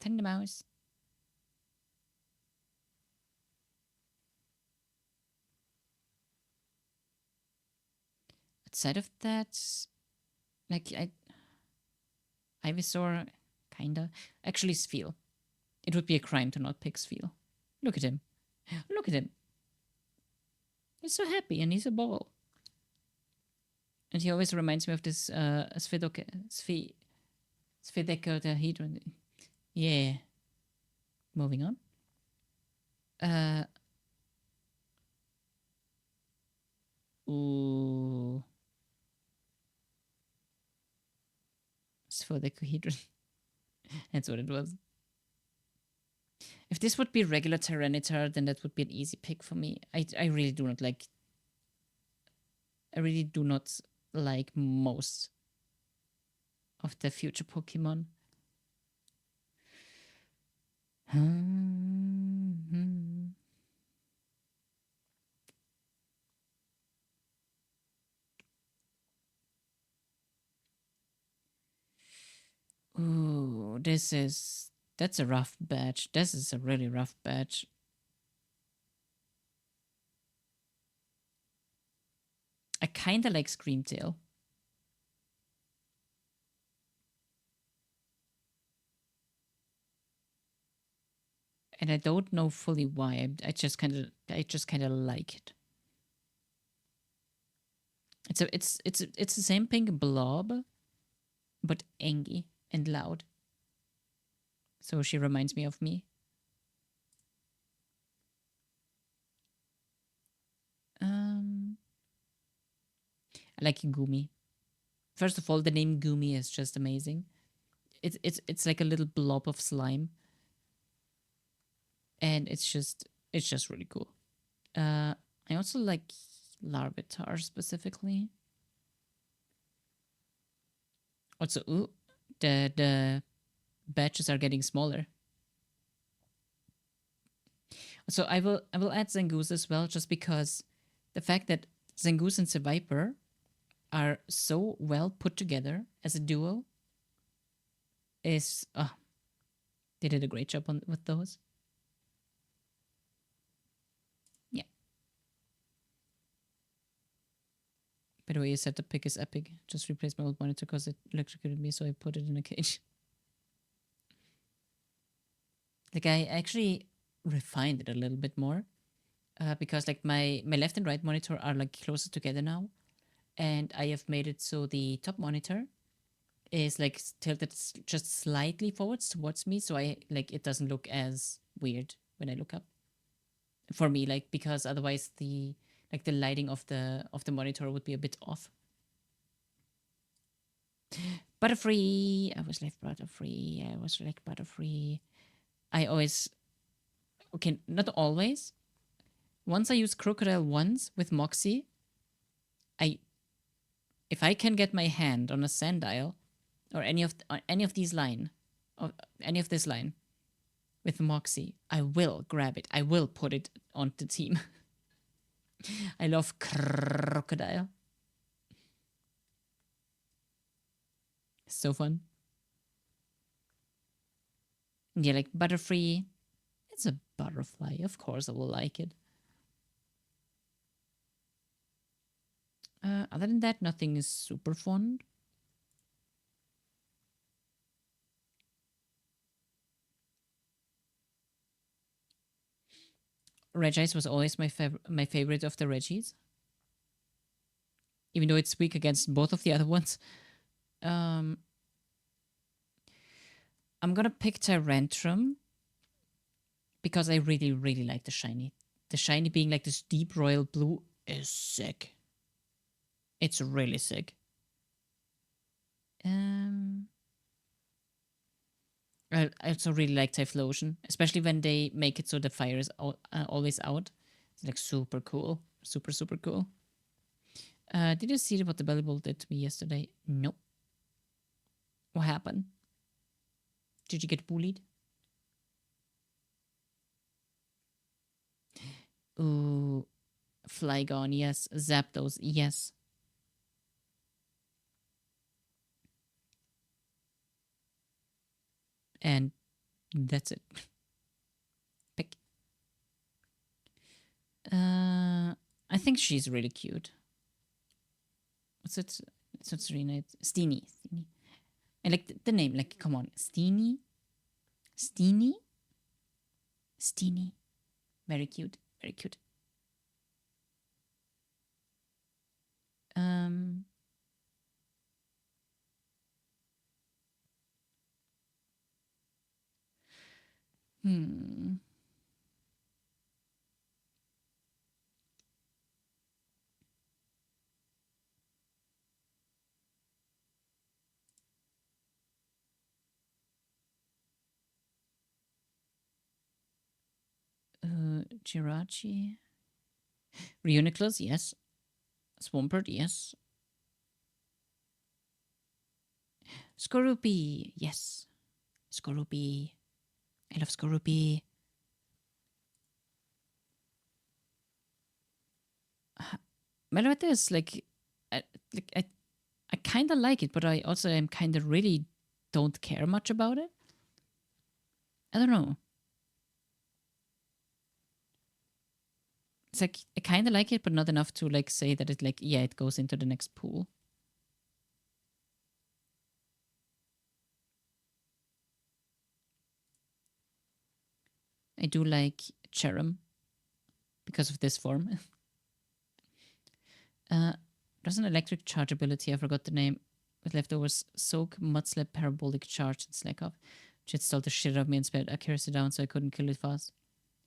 Mouse. Outside of that, like Ivysaur, kinda. Actually, Spheal. It would be a crime to not pick Spheal. Look at him. Look at him. He's so happy and he's a ball. And he always reminds me of this Sphedecaedron. Yeah. Moving on. Uh, ooh. Sphedecaedron. That's what it was. If this would be regular Tyranitar, then that would be an easy pick for me. I really do not like. I really do not like most of the future Pokemon. Ooh, that's a rough batch. This is a really rough batch. I kinda like Screamtail. And I don't know fully why. I just kinda like it. It's the same pink blob, but angry and loud. So she reminds me of me. I like Gumi. First of all, the name Gumi is just amazing. It's like a little blob of slime, and it's just really cool. I also like Larvitar specifically. Also, ooh, the batches are getting smaller. So I will add Zangoose as well, just because the fact that Zangoose and Seviper are so well put together as a duo. Is they did a great job with those. Yeah. By the way, you said the pick is epic. Just replaced my old monitor because it electrocuted me, so I put it in a cage. Like I actually refined it a little bit more because like my left and right monitor are like closer together now, and I have made it so the top monitor is like tilted just slightly forwards towards me, so I like it doesn't look as weird when I look up. For me, like because otherwise the like the lighting of the monitor would be a bit off. Butterfree, I was like Butterfree. I was like Butterfree. I always okay, not always. Once I use Crocodile once with Moxie, I if I can get my hand on a Sandile or any of these line, or any of this line with Moxie, I will grab it. I will put it on the team. I love Crocodile. So fun. Yeah, like Butterfree. It's a butterfly. Of course I will like it. Other than that, nothing is super fun. Regice was always my favorite of the Reggies. Even though it's weak against both of the other ones. I'm gonna pick Tyrantrum because I really, really like the shiny. The shiny being like this deep royal blue is sick. It's really sick. I also really like Typhlosion, especially when they make it so the fire is always out. It's like super cool. Super, super cool. Did you see what the Belly Bowl did to me yesterday? Nope. What happened? Did you get bullied? Ooh, Flygon, yes. Zapdos, yes. And that's it. Pick. I think she's really cute. What's it? It's Serena. Steenie. Steenie. I like the name. Like, come on. Steenie? Steenie? Steenie. Very cute. Very cute. Um. Hmm. Jirachi. Reuniclus, yes. Swampert, yes. Skorupi, yes. Skorupi. I love Skorupi. Meloetta is like I kind of like it, but I also am kind of really don't care much about it. I don't know. It's like I kind of like it, but not enough to like say that it like yeah it goes into the next pool. I do like Cherum because of this form. There's an electric charge ability. I forgot the name. With leftovers, soak, mudslap, parabolic charge, and slack off. Which stalled the shit out of me and spelled accuracy down, so I couldn't kill it fast.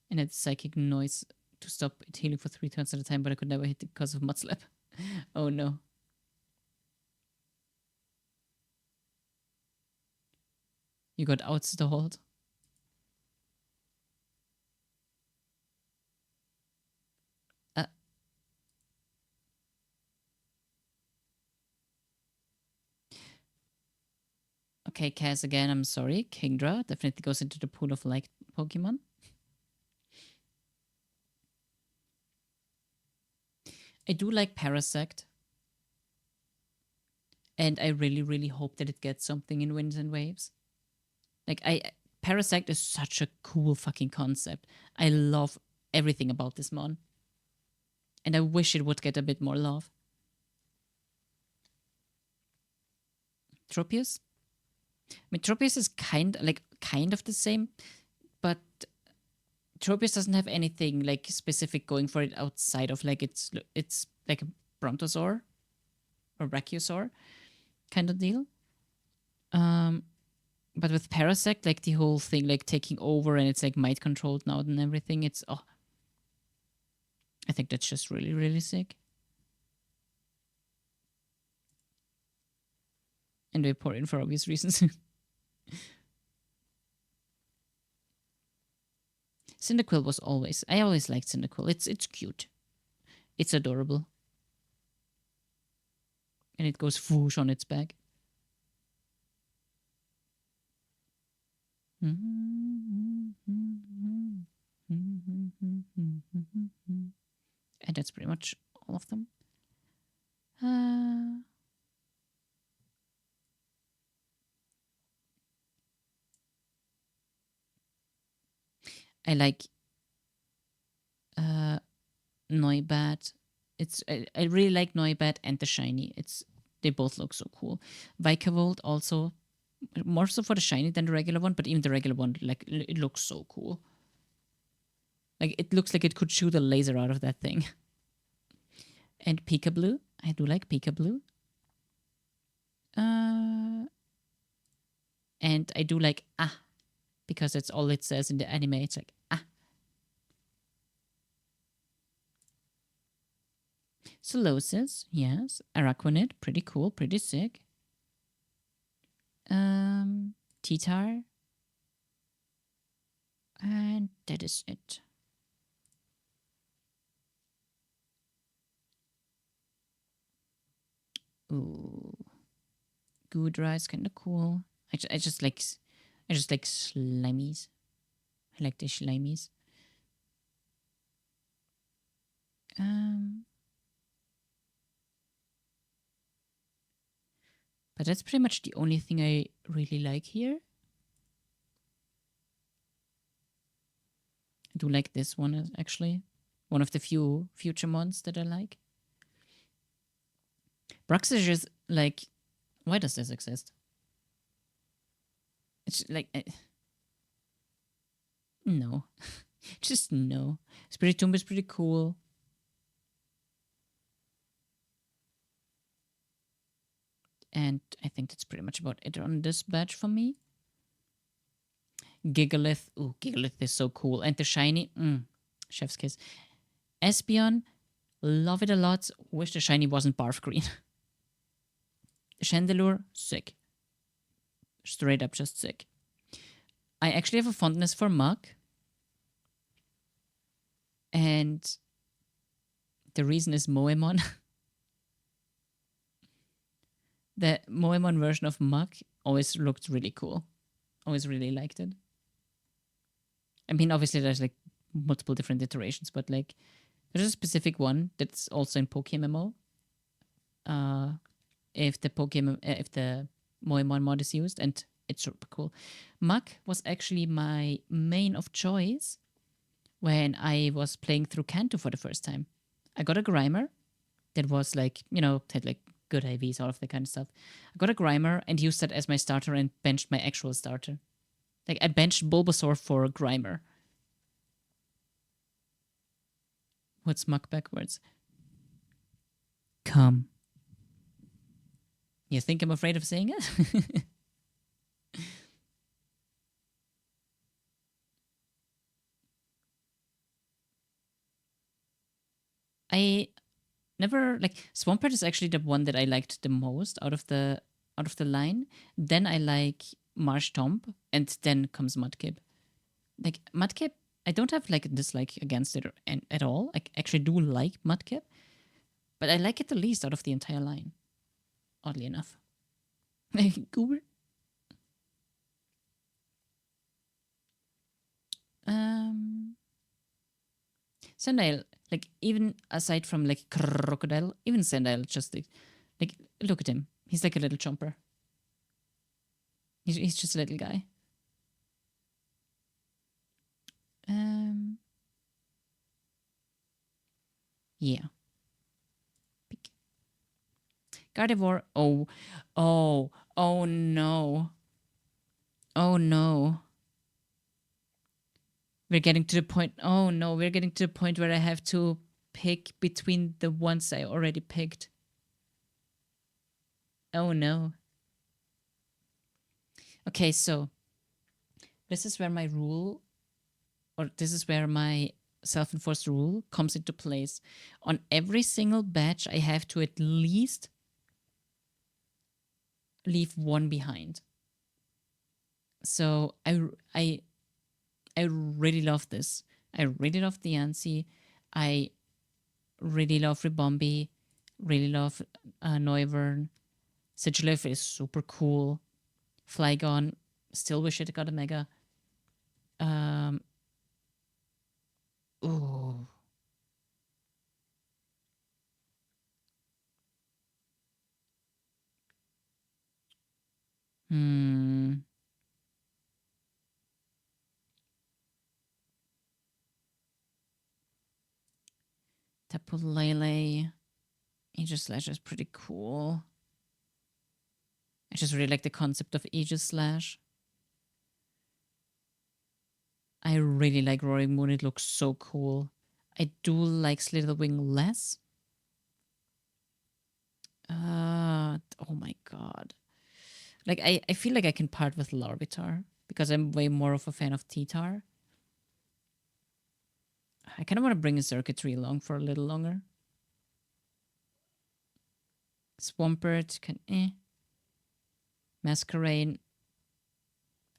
And had psychic noise to stop it healing for 3 turns at a time, but I could never hit it because of mudslap. Oh no. You got outstalled. Okay, Kaz again, I'm sorry. Kingdra definitely goes into the pool of like Pokemon. I do like Parasect. And I really, really hope that it gets something in Winds and Waves. Like, Parasect is such a cool fucking concept. I love everything about this mon. And I wish it would get a bit more love. Tropius? I mean, Tropius is kind of the same, but Tropius doesn't have anything like specific going for it outside of like it's like a Brontosaur or Brachiosaur kind of deal. But with Parasect, like the whole thing like taking over and it's like might controlled now and everything, it's I think that's just really, really sick. And they pour in for obvious reasons. Cyndaquil was I always liked Cyndaquil. It's cute. It's adorable. And it goes whoosh on its back. And that's pretty much all of them. I like Noibat. I really like Noibat and the shiny. They both look so cool. Vikavolt also, more so for the shiny than the regular one, but even the regular one, like it looks so cool. Like it looks like it could shoot a laser out of that thing. And Peekaboo, I do like Peekaboo. And I do like because that's all it says in the anime. It's like Solosis, yes. Araquanid, pretty cool, pretty sick. Titar. And that is it. Ooh. Goodra is kind of cool. I just like Slimies. I like the Slimies. But that's pretty much the only thing I really like here. I do like this one, actually. One of the few future mons that I like. Bruxish is like, why does this exist? It's like, no. Just no. Spiritomb is pretty cool. And I think that's pretty much about it on this batch for me. Gigalith. Ooh, Gigalith is so cool. And the shiny. Chef's kiss. Espeon. Love it a lot. Wish the shiny wasn't barf green. Chandelure. Sick. Straight up just sick. I actually have a fondness for Muk. And the reason is Moemon. The Moemon version of Muk always looked really cool. Always really liked it. I mean, obviously there's like multiple different iterations, but like there's a specific one that's also in PokeMMO. If the Moemon mod is used, and it's super cool. Muk was actually my main of choice when I was playing through Kanto for the first time. I got a Grimer that was like, had like good IVs, all of that kind of stuff. I got a Grimer and used that as my starter and benched my actual starter. Like, I benched Bulbasaur for a Grimer. What's Muk backwards? Come. You think I'm afraid of saying it? I never Swampert is actually the one that I liked the most out of the line. Then I like Marsh Tomb, and then comes Mudkip. Like Mudkip, I don't have like a dislike against it at all. I actually do like Mudkip, but I like it the least out of the entire line. Oddly enough. Goober. Sandile, like even aside from like Crocodile, even Sandile just like look at him. He's like a little chomper. He's just a little guy. Yeah. Pick. Gardevoir. Oh no. Oh no. We're getting to the point. Oh no, we're getting to the point where I have to pick between the ones I already picked. Oh no. Okay, so this is where my rule, or this is where my self-enforced rule comes into place. On every single batch, I have to at least leave one behind. So I really love this. I really love the Yancy. I really love Ribombi. Really love Noivern. Sigilyph is super cool. Flygon, still wish it got a mega. Ooh. Tapu Lele. Aegislash is pretty cool. I just really like the concept of Aegislash. I really like Roaring Moon. It looks so cool. I do like Slitherwing less. Oh my god. Like, I feel like I can part with Larvitar because I'm way more of a fan of T-Tar. I kind of want to bring a circuitry along for a little longer. Swampert can Masquerain.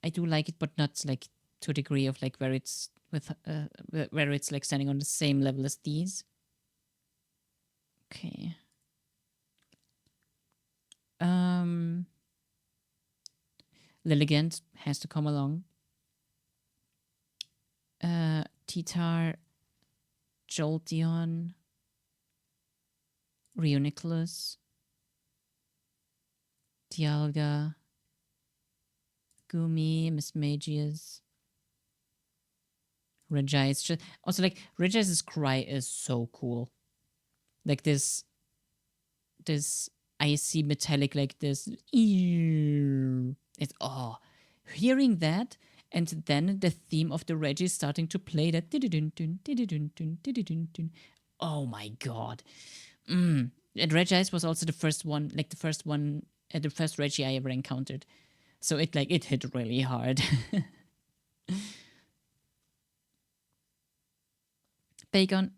I do like it, but not like to a degree of like where it's with where it's like standing on the same level as these. Okay. Lilligant has to come along. T-Tar, Jolteon, Reuniclus, Dialga, Gumi, Mismagius, Regice. Just also like Regice's cry is so cool. Like this icy metallic like this. It's hearing that and then the theme of the Reggie starting to play that. Oh my god. And Regice was also the first one, like the first one, the first Reggie I ever encountered. So it hit really hard. Bagon,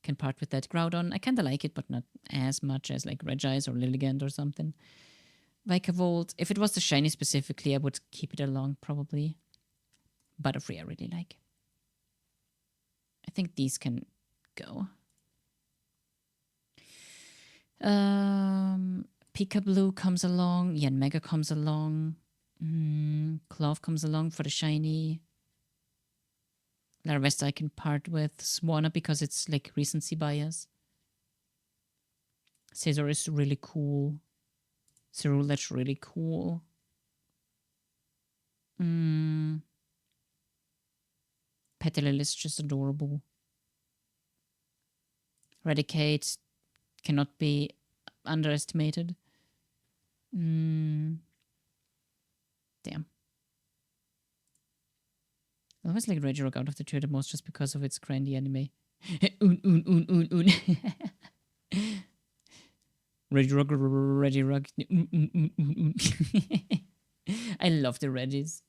can part with that. Groudon, I kinda like it, but not as much as like Regice or Lilligant or something. Vikavolt, if it was the shiny specifically, I would keep it along probably. Butterfree I really like. I think these can go. Pikablu comes along. Yanmega comes along. Clove comes along for the shiny. Larvesta I can part with. Swanna because it's like recency bias. Caesar is really cool. Cerulege really cool. Petilil is just adorable. Eradicate cannot be underestimated. Damn. I always like Regirock out of the two the most just because of its grindy anime. Regirock. I love the Regis.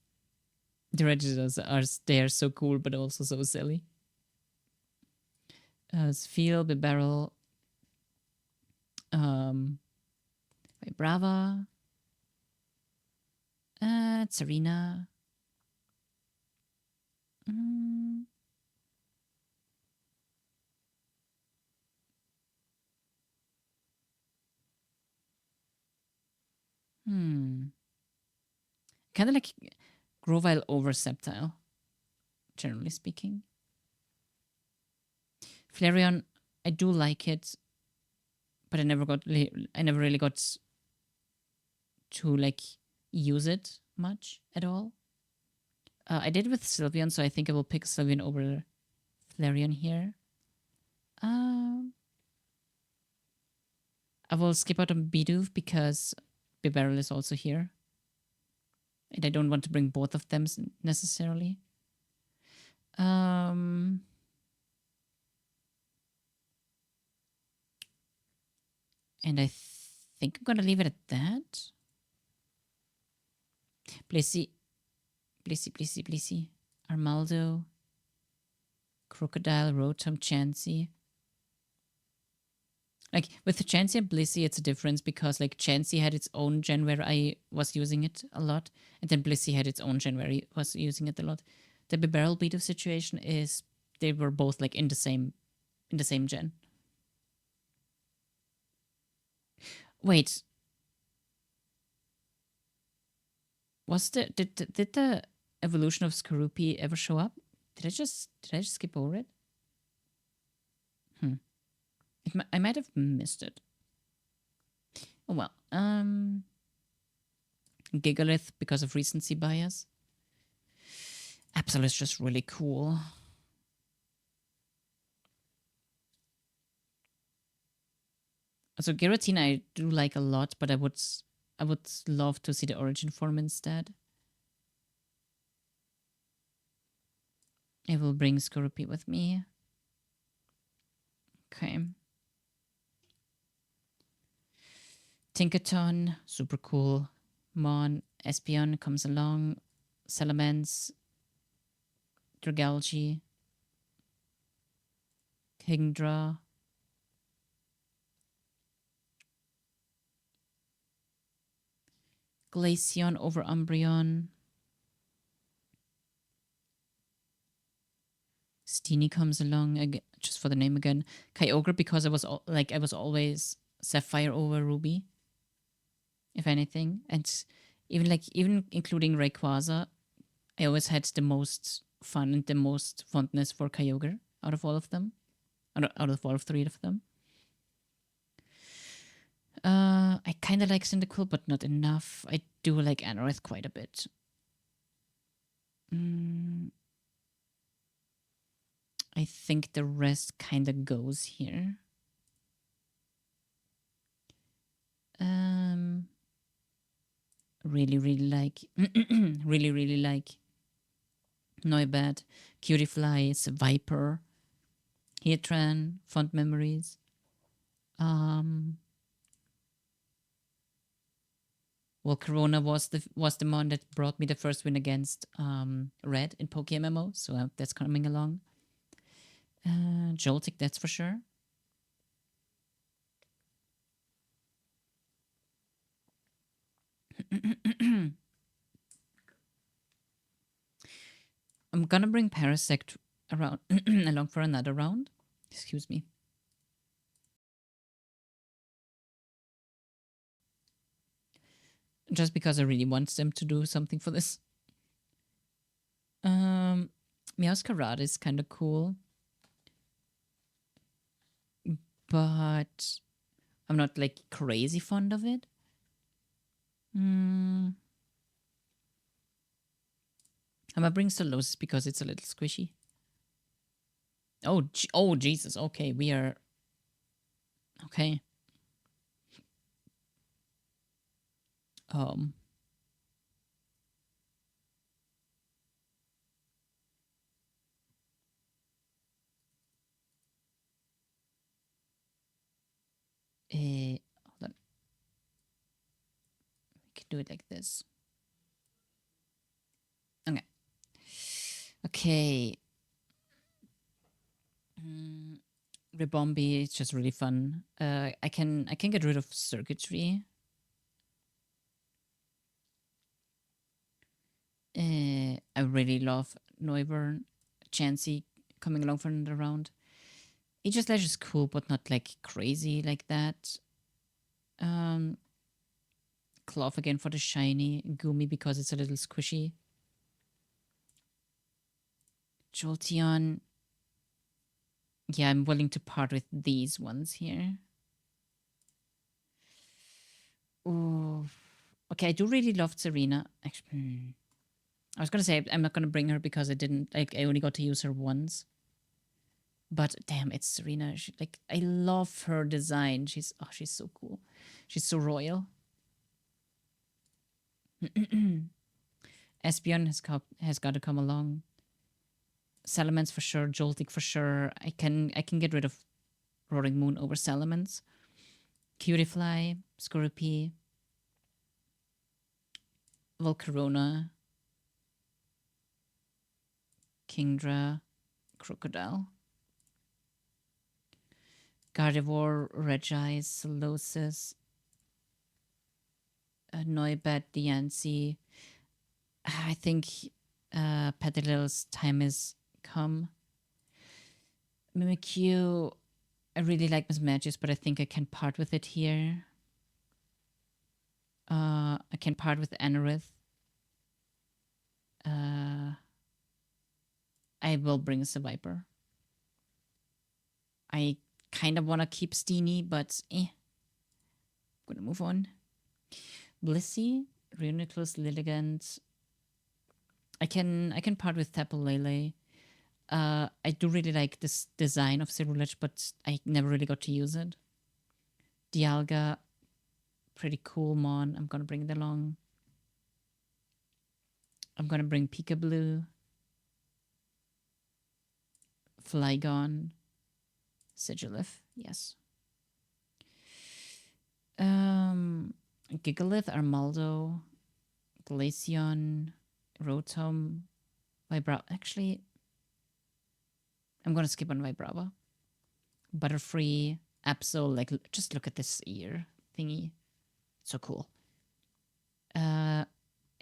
The Regis they are so cool, but also so silly. Spheal, Bibarel, Brava, Serena. Kind of like Grovyle over Sceptile, generally speaking. Flareon, I do like it, but I never really got to like use it much at all. I did with Sylveon, so I think I will pick Sylveon over Flareon here. I will skip out on Bidoof because Bibarel is also here. And I don't want to bring both of them necessarily. And I think I'm gonna leave it at that. Blissey. Armaldo. Crocodile, Rotom, Chansey. Like with the Chansey and Blissey, it's a difference because like Chansey had its own gen where I was using it a lot, and then Blissey had its own gen where I was using it a lot. The Bibarel Beetle situation is they were both like in the same gen. Wait, did the evolution of Skorupi ever show up? Did I just skip over it? I might have missed it. Oh well. Gigalith because of recency bias. Absol is just really cool. So Giratina I do like a lot, but I would love to see the origin form instead. I will bring Skorupi with me. Okay. Tinkaton, super cool. Mon, Espeon comes along. Salamence, Dragalge, Kingdra. Glaceon over Umbreon. Steenie comes along again, just for the name again. Kyogre because I was always Sapphire over Ruby, if anything, and even including Rayquaza, I always had the most fun and the most fondness for Kyogre out of all of them, out of all three of them. I kind of like Cyndaquil, but not enough. I do like Anorith quite a bit. I think the rest kind of goes here. Really like really like Noibat, Cutiefly, Viper, Heatran, Fond Memories. Well, Corona was the mon that brought me the first win against Red in PokeMMO, so that's coming along. Joltik, that's for sure. I'm gonna bring Parasect around along for another round. Excuse me. Just because I really want them to do something for this. Meowscarada is kind of cool, but I'm not like crazy fond of it. I'm gonna bring Solosis because it's a little squishy. Oh Jesus! Okay, we are. Okay. Hold on. We can do it like this. Okay. Okay. Rebombi is just really fun. I can get rid of circuitry. I really love Noivern, Chansey coming along for another round. Aegislash is cool, but not like crazy like that. Cloth again for the shiny. Gumi because it's a little squishy. Jolteon. Yeah, I'm willing to part with these ones here. Ooh. Okay, I do really love Serena. Actually, I was gonna say I'm not gonna bring her because I only got to use her once. But damn, it's Serena. I love her design. She's so cool. She's so royal. Espeon has got to come along. Salamence for sure. Joltik for sure. I can get rid of Roaring Moon over Salamence. Cutiefly, Scorpy, Volcarona, Kingdra, Crocodile, Gardevoir, Regis, Solosis, Noibat, Diancie. I think Petilil's time is come. Mimikyu, I really like Miss Magic, but I think I can part with it here. I can part with Anorith. I will bring Seviper. I kind of want to keep Steenie, but I'm gonna move on. Blissey, Reuniclus, Lilligant. I can part with Tapu Lele. I do really like this design of Ceruledge, but I never really got to use it. Dialga, pretty cool mon. I'm gonna bring it along. I'm gonna bring Peekaboo, Flygon, Sigilif, yes. Gigalith, Armaldo, Glaceon, Rotom, Vibrava. Actually, I'm gonna skip on Vibrava. Butterfree, Absol. Like, just look at this ear thingy. So cool.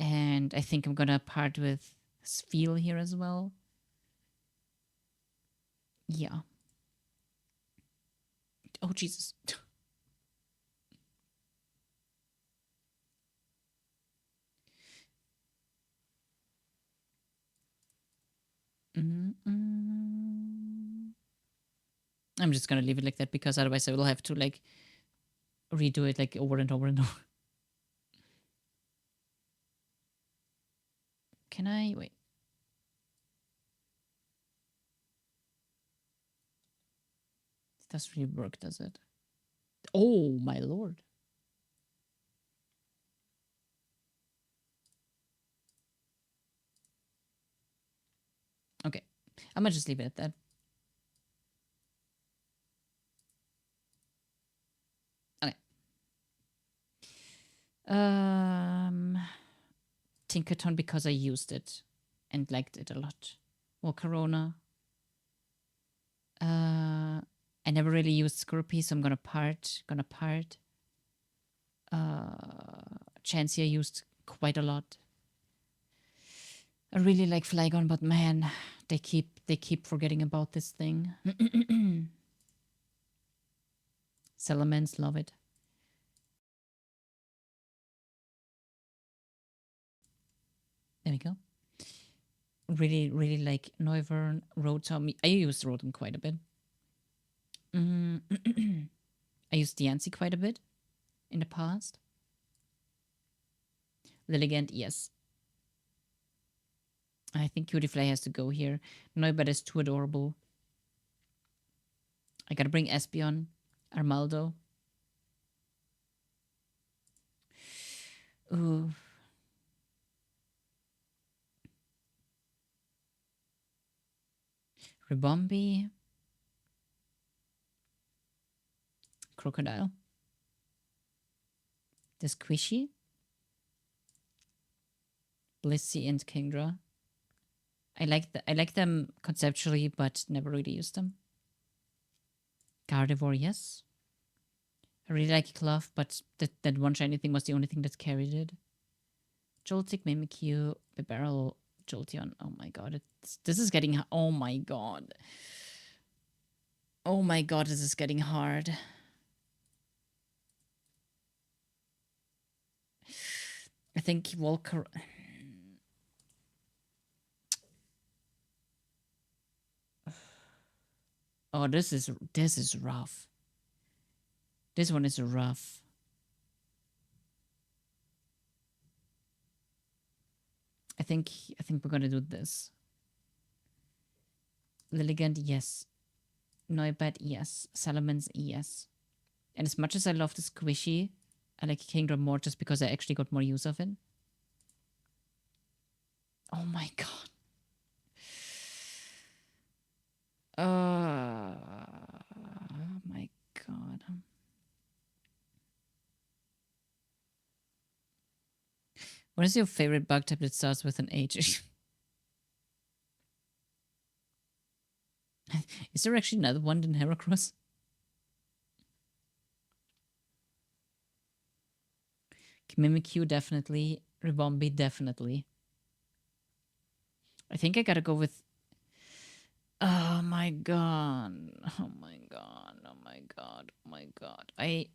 And I think I'm gonna part with Spheal here as well. Yeah. Oh, Jesus. I'm just gonna leave it like that because otherwise I will have to like redo it like over and over and over. Can I wait? It doesn't really work, does it? Oh my lord. Okay. I'm gonna just leave it at that. Okay. Tinkerton because I used it and liked it a lot. Volcarona. I never really used Scorpy, so I'm gonna part. Chansey I used quite a lot. I really like Flygon, but man, they keep forgetting about this thing. Salamence, love it. There we go. Really, really like Noivern, Rotom. I used Rotom quite a bit. I used Diancie quite a bit in the past. Lilligant, yes. I think Cutiefly has to go here. Noibat is too adorable. I gotta bring Espeon, Armaldo. Ooh. Ribombee. Crocodile. The Squishy. Blissey and Kingdra. I like them conceptually, but never really used them. Gardevoir, yes. I really like Clough, but that one shiny thing was the only thing that carried it. Joltik, Mimikyu, Bibarel, Jolteon. Oh my god, this is getting. Oh my god. Oh my god, this is getting hard. I think Volcar. Oh, this is rough. This one is rough. I think we're gonna do this. Lilligant, yes. Noibat, yes. Salamence, yes. And as much as I love the squishy, I like Kingdra more just because I actually got more use of it. Oh my god. Oh my god. What is your favorite bug type that starts with an H? Is there actually another one than Heracross? Mimikyu, definitely. Ribombee, definitely. I think I gotta go with... Oh my god. Oh my god. Oh my god. Oh my god. I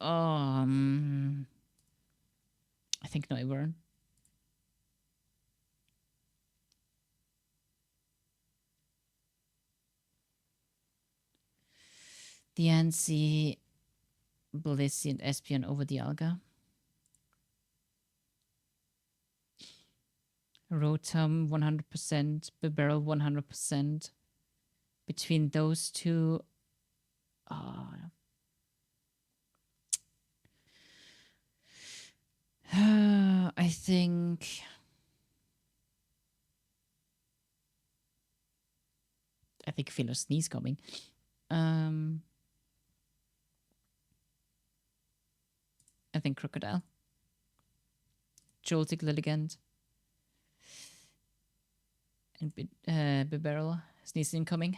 think Noivern. The NC, Blissey, and Espion over the Alga. Rotom 100%, Bibarel 100%. Between those two, I think feel a sneeze coming. I think Crocodile. Joltik, Lilligant. And Bibarel. Sneeze incoming.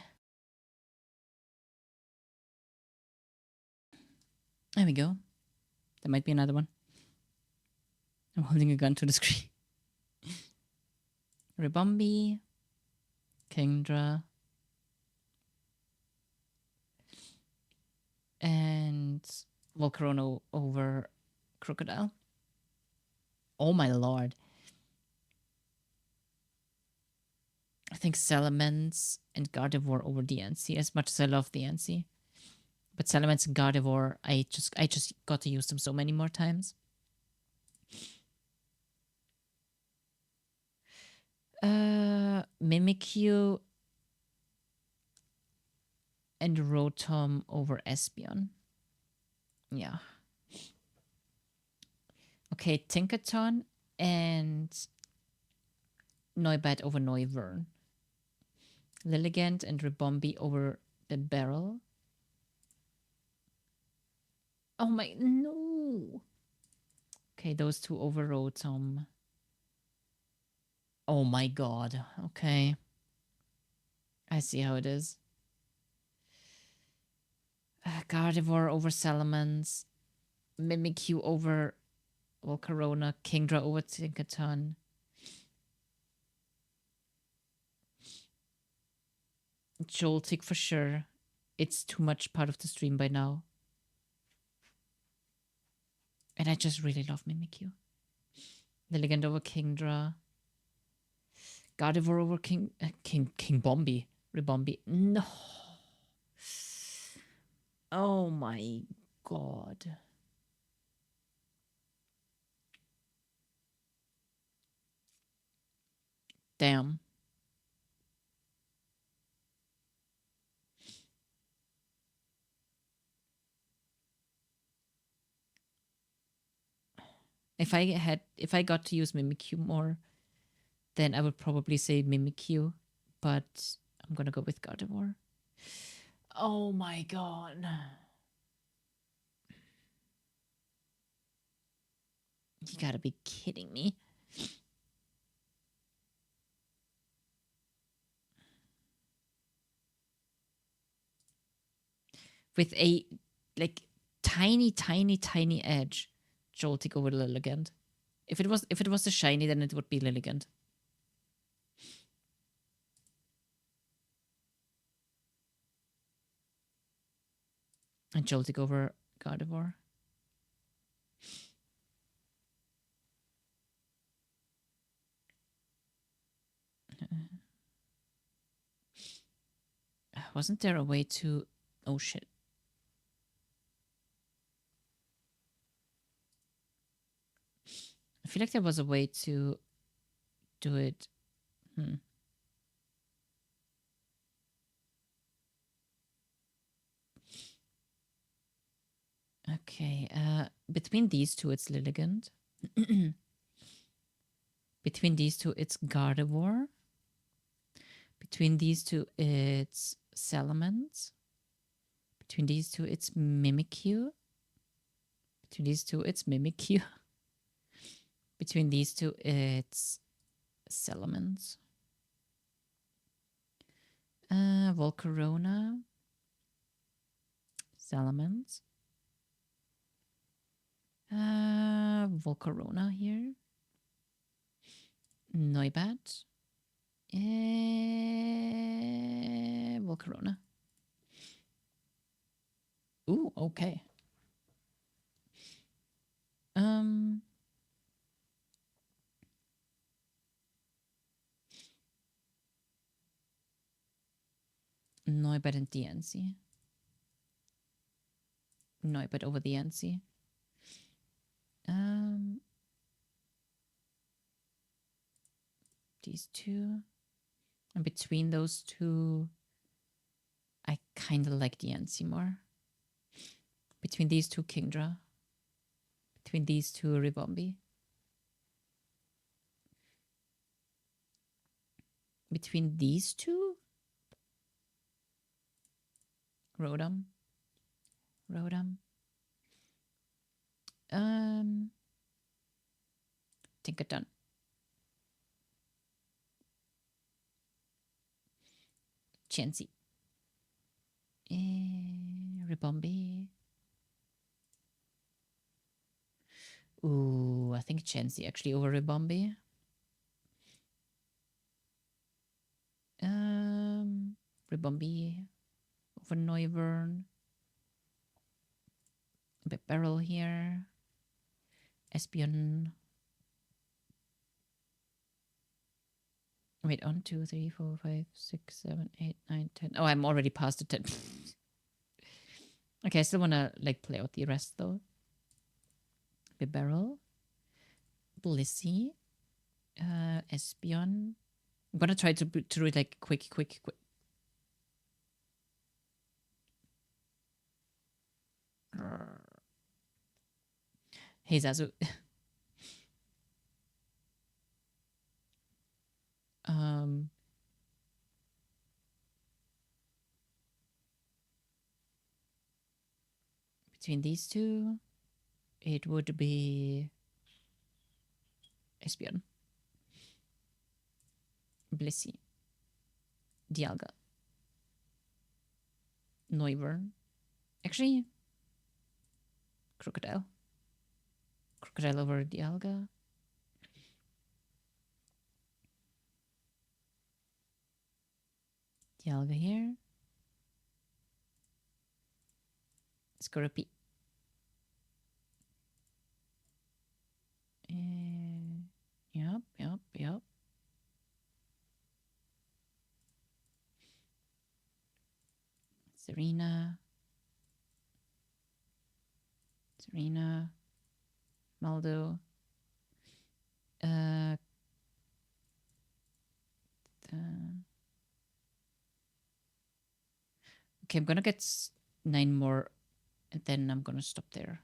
There we go. There might be another one. I'm holding a gun to the screen. Ribombee. Kingdra. And Volcarona over Crocodile. Oh my lord. I think Salamence and Gardevoir over the NC, as much as I love the NC. But Salamence and Gardevoir, I just got to use them so many more times. Mimikyu and Rotom over Espeon. Yeah. Okay, Tinkaton and Noibat over Noivern. Lilligant and Ribombee over the Barrel. Oh my, no. Okay, those two over Rotom. Oh my god. Okay. I see how it is. Gardevoir over Salamence. Mimikyu over Volcarona. Kingdra over Tinkaton. Joltik for sure. It's too much part of the stream by now. And I just really love Mimikyu. Lilligant over Kingdra. Gardevoir over King Bombie. Ribombee. No. Oh my god. Damn. If I got to use Mimikyu more, then I would probably say Mimikyu, but I'm gonna go with Gardevoir. Oh my god. You gotta be kidding me. With a like tiny edge, Joltik over Lilligant. If it was a shiny, then it would be Lilligant. And Joltik over Gardevoir. Wasn't there a way to... Oh shit. I feel like there was a way to do it Okay, between these two, it's Lilligant. Between these two, it's Gardevoir. Between these two, it's Salamence. Between these two, it's Mimikyu. Between these two, it's Mimikyu. Between these two, it's Salamence. Volcarona. Salamence. Volcarona here. Noibat. Volcarona. Ooh, okay. Noibat and DNC. Noibat over the NC. These two. And between those two, I kind of like the NC more. Between these two, Kingdra. Between these two, Ribombee. Between these two, Rotom. Tinkaton. Chansey. Ribombee. Ooh, I think Chansey actually over Ribombee. Ribombee over Noivern. A bit barrel here. Espeon. Wait, 1, 2, 3, 4, 5, 6, 7, 8, 9, 10. Oh, I'm already past the 10. Okay, I still want to like play out the rest though. Bibarel. Blissey. Espeon. I'm gonna try to do it like quick. Hey Zazu. Between these two, it would be Espeon. Blissey. Dialga. Noivern. Actually, Crocodile. Crocodile over Dialga. Dialga here. Scorpy. Yep. Serena. Maldo. Okay, I'm gonna get 9 more and then I'm gonna stop there.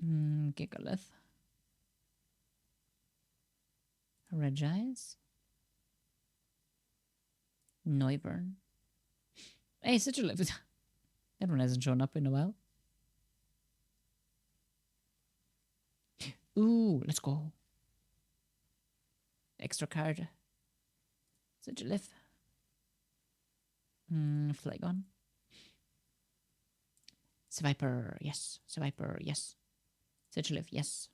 Gigalith. Regice. Noivern. Hey, Sigilif. That one hasn't shown up in a while. Ooh, let's go. Extra card. Sigilif. Flygon. Swiper, yes. Swiper, yes. Sigilif, yes.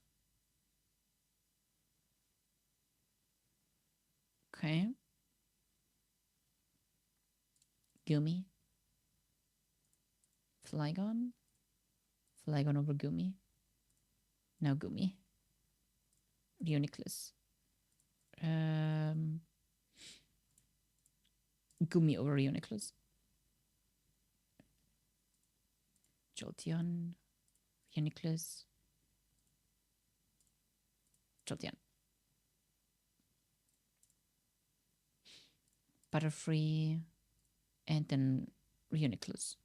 Okay. Gumi. Flygon. Flygon over Gumi. Now Gumi. Reuniclus. Gumi over Reuniclus. Jolteon. Uniclus. Jolteon. Butterfree. And then Uniclus.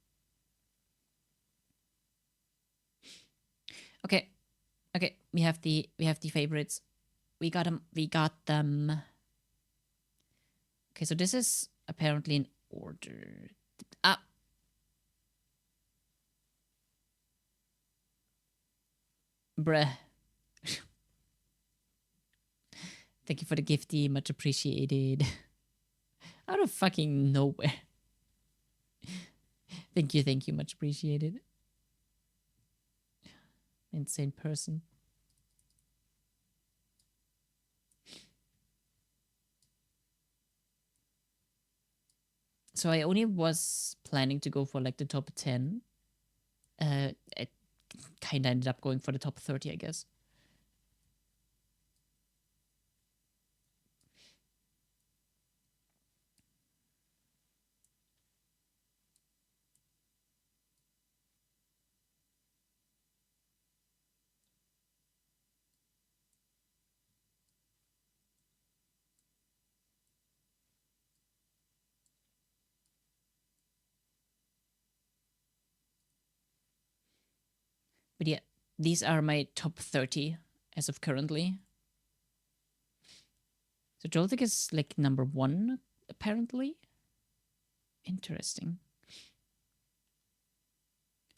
Okay. Okay. We have the favorites. We got them. We got them. Okay, so this is apparently in order. Ah. Bruh. Thank you for the gifty. Much appreciated. Out of fucking nowhere. Thank you. Much appreciated. Insane person. So I only was planning to go for like the top 10. It kind of ended up going for the top 30, I guess. But yeah, these are my top 30 as of currently. So Joltik is like number 1, apparently. Interesting.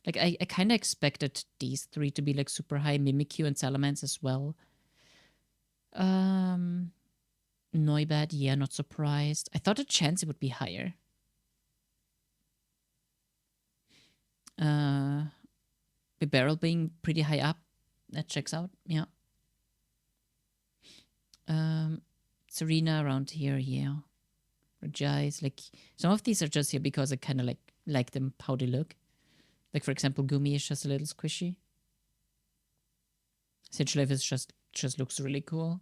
Like, I kind of expected these 3 to be like super high, Mimikyu and Salamence as well. Noibat, yeah, not surprised. I thought the chance it would be higher. Bibarel being pretty high up, that checks out, yeah. Serena around here, yeah. Regice, like, some of these are just here because I kind of like them, how they look. Like, for example, Gumi is just a little squishy. Sigilyph is just looks really cool.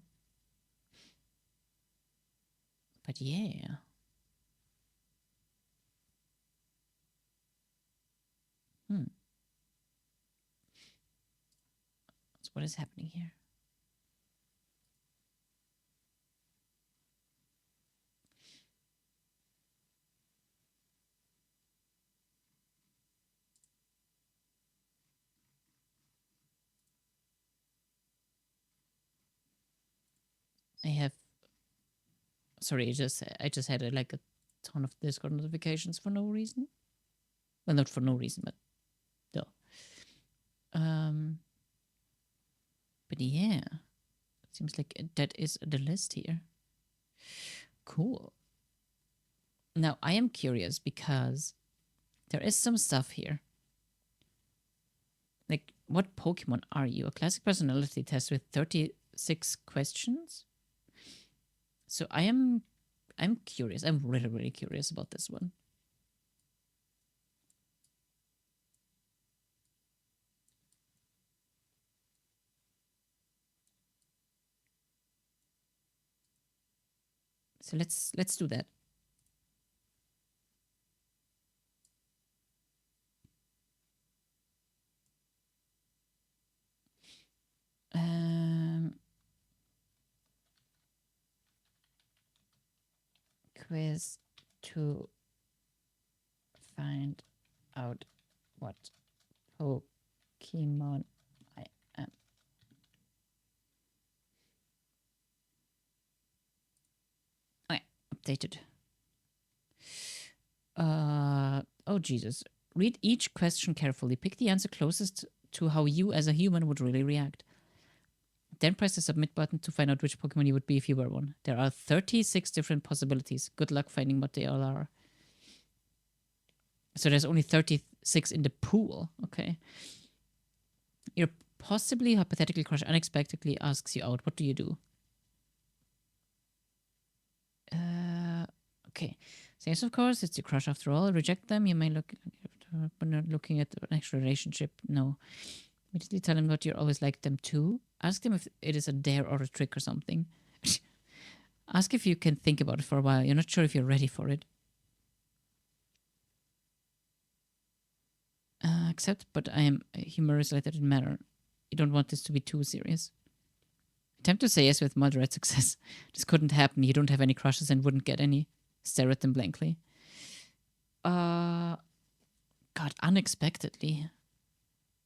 But yeah. So what is happening here? I have. Sorry, I just had like a ton of Discord notifications for no reason. Well, not for no reason, but no. But yeah, seems like that is the list here. Cool. Now I am curious because there is some stuff here. Like, what Pokemon are you? A classic personality test with 36 questions. So I'm curious. I'm really curious about this one. So let's do that. Quiz to find out what Pokemon I am. Okay, updated. Oh Jesus. Read each question carefully. Pick the answer closest to how you as a human would really react. Then press the submit button to find out which Pokemon you would be if you were one. There are 36 different possibilities. Good luck finding what they all are. So there's only 36 in the pool. Okay. Your possibly hypothetically crush unexpectedly asks you out. What do you do? Okay. So yes, of course, it's your crush after all. Reject them. You may look when not looking at an actual relationship. No. Immediately tell them that you always like them too. Ask them if it is a dare or a trick or something. Ask if you can think about it for a while. You're not sure if you're ready for it. accept, but I am humorous. Like that didn't matter. You don't want this to be too serious. Attempt to say yes with moderate success. This couldn't happen. You don't have any crushes and wouldn't get any. Stare at them blankly. God, unexpectedly.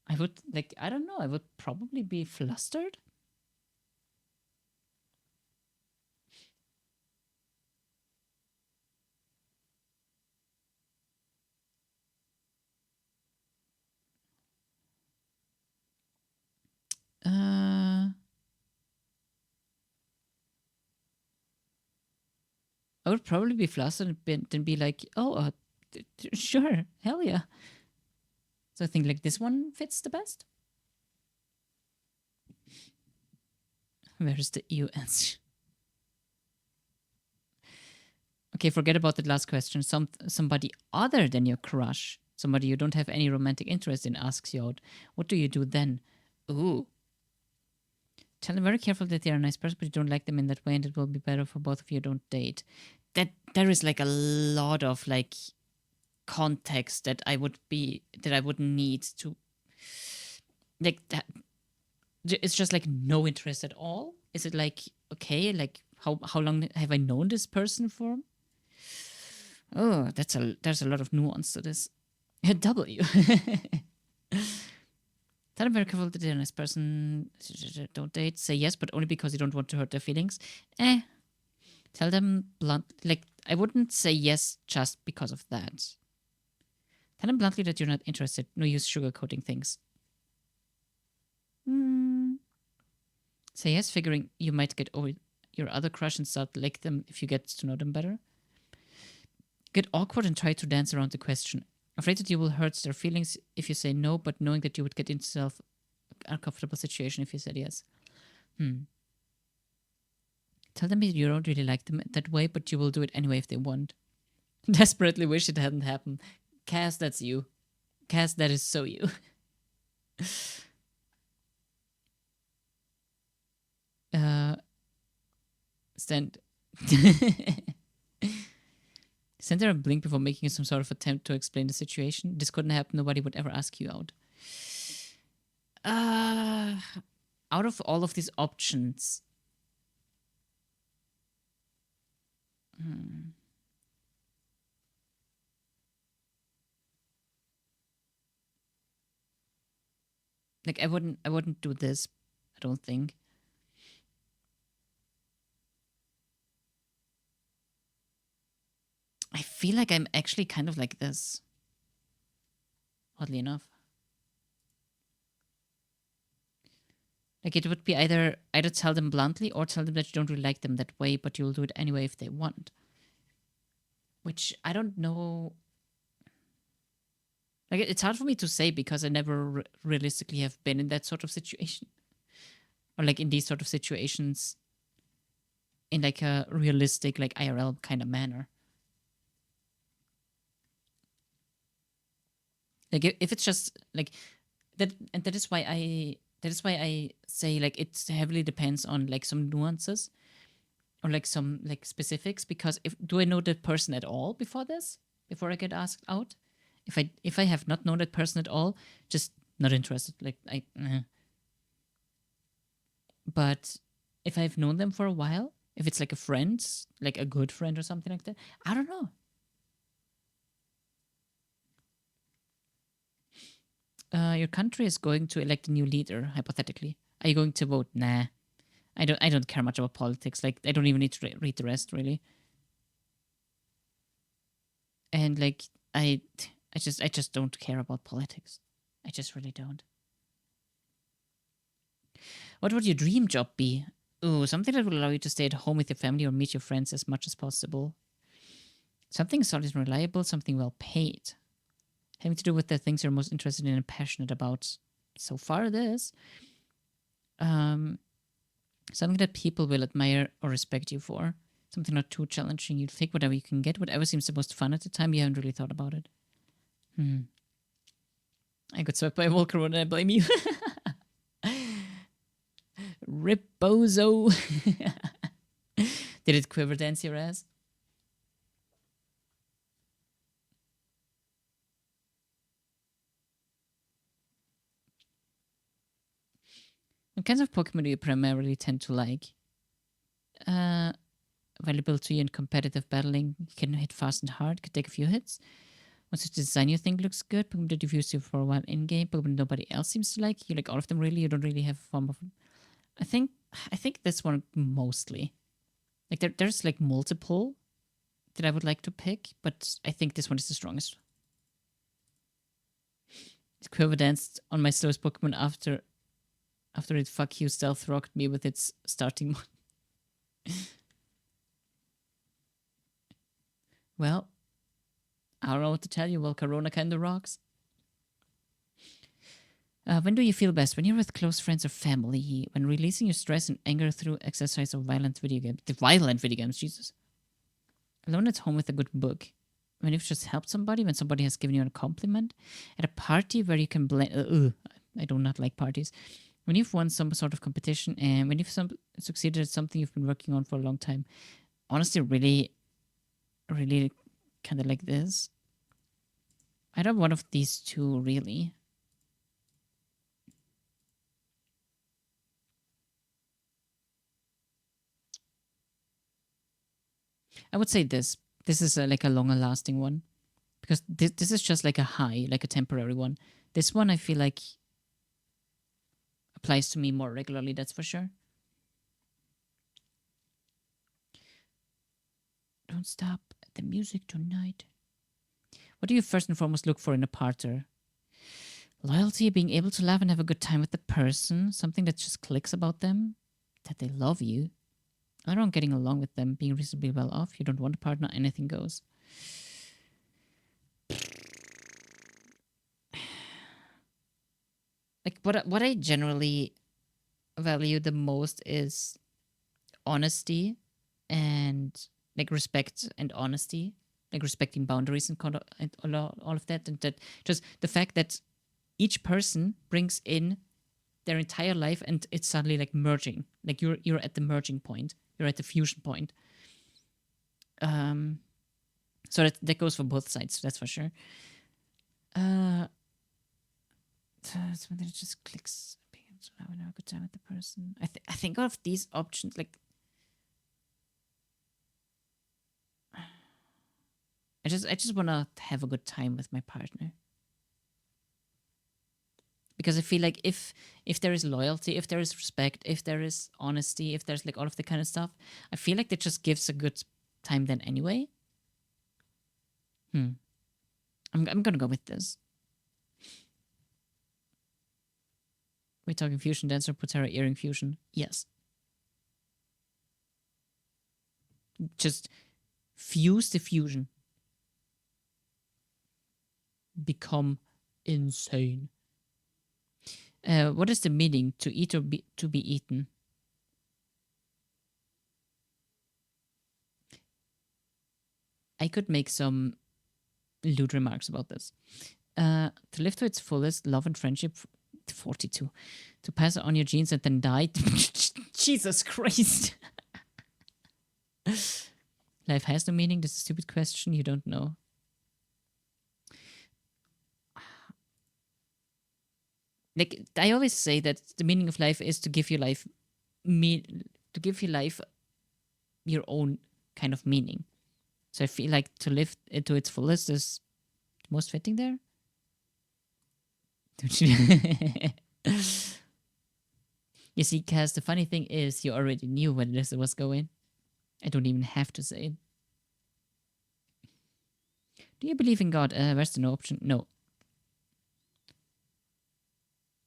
I would, like, I don't know. I would probably be flustered. I would probably be flustered and then be like, oh, sure, hell yeah. So I think like this one fits the best. Where's the EU answer? Okay, forget about that last question. Somebody other than your crush, somebody you don't have any romantic interest in, asks you out. What do you do then? Ooh. Tell them very careful that they are a nice person, but you don't like them in that way, and it will be better for both of you. Don't date. That there is like a lot of like context that I would need to like that. It's just like no interest at all. Is it like okay? Like how long have I known this person for? Oh, there's a lot of nuance to this. W. Tell them very careful that they're a nice person. Don't date. Say yes, but only because you don't want to hurt their feelings. Tell them blunt. Like, I wouldn't say yes just because of that. Tell them bluntly that you're not interested. No use sugarcoating things. Say yes, figuring you might get over your other crush and start to like them if you get to know them better. Get awkward and try to dance around the question. Afraid that you will hurt their feelings if you say no, but knowing that you would get into yourself an uncomfortable situation if you said yes. Tell them you don't really like them that way, but you will do it anyway if they want. Desperately wish it hadn't happened. Cass, that's you. Cass, that is so you. Stand. Send her a blink before making some sort of attempt to explain the situation. This couldn't happen. Nobody would ever ask you out. Out of all of these options, like I wouldn't do this. I don't think. I feel like I'm actually kind of like this. Oddly enough. Like it would be either tell them bluntly or tell them that you don't really like them that way, but you'll do it anyway if they want. Which I don't know. Like it's hard for me to say because I never realistically have been in that sort of situation. Or like in these sort of situations in like a realistic, like IRL kind of manner. Like if it's just like that, and that is why I say like it heavily depends on like some nuances or like some like specifics, because do I know that person at all before I get asked out? If I have not known that person at all, just not interested. Like But if I've known them for a while, if it's like a friend, like a good friend or something like that, I don't know. Your country is going to elect a new leader, hypothetically. Are you going to vote? Nah. I don't care much about politics. Like I don't even need to read the rest really. And like I just don't care about politics. I just really don't. What would your dream job be? Ooh, something that will allow you to stay at home with your family or meet your friends as much as possible. Something solid and reliable, something well paid. Having to do with the things you're most interested in and passionate about. So far, this. Something that people will admire or respect you for. Something not too challenging. You take whatever you can get, whatever seems the most fun at the time. You haven't really thought about it. I got swept by a Volcro and I blame you. Ripozo. Did it quiver dance your ass? What kinds of Pokemon do you primarily tend to like? Availability and competitive battling. You can hit fast and hard, can take a few hits. What's the design you think looks good? Pokemon that you've used you for a while in game. Pokemon nobody else seems to like. You like all of them really. You don't really have a form of. I think this one mostly. Like there's like multiple that I would like to pick, but I think this one is the strongest. Quiver danced on my slowest Pokemon after it fuck you stealth rocked me with its starting mod. Well, I don't know what to tell you. Well, Corona kinda rocks. When do you feel best? When you're with close friends or family? When releasing your stress and anger through exercise or violent video games? The violent video games, Jesus. Alone at home with a good book. When you've just helped somebody, when somebody has given you a compliment. At a party where you can blame... I do not like parties. When you've won some sort of competition and when you've succeeded at something you've been working on for a long time. Honestly, really, really kind of like this. I don't have one of these two, really. I would say this. This is like a longer lasting one. Because this is just like a high, like a temporary one. This one I feel like applies to me more regularly, that's for sure. Don't stop the music tonight. What do you first and foremost look for in a partner? Loyalty, being able to laugh and have a good time with the person, something that just clicks about them, that they love you. I don't getting along with them, being reasonably well off. You don't want a partner, anything goes. Like what I generally value the most is honesty and like respect and honesty, like respecting boundaries and all of that, and that just the fact that each person brings in their entire life and it's suddenly like merging, like you're at the merging point, you're at the fusion point. So that goes for both sides, that's for sure. Something that just clicks. Having a good time with the person. I think of these options like. I just wanna have a good time with my partner. Because I feel like if there is loyalty, if there is respect, if there is honesty, if there's like all of the kind of stuff, I feel like that just gives a good time then anyway. I'm gonna go with this. We're talking fusion dancer, Potera earring fusion. Yes. Just fuse the fusion. Become insane. What is the meaning to eat or to be eaten? I could make some lewd remarks about this. To live to its fullest, love and friendship. 42. To pass on your genes and then die. Jesus Christ. Life has no meaning. This is a stupid question. You don't know. Like I always say that the meaning of life is to give your life your own kind of meaning. So I feel like to live it to its fullest is most fitting there. You see, Kaz, the funny thing is you already knew where this was going. I don't even have to say it. Do you believe in God? Where's the no option? No.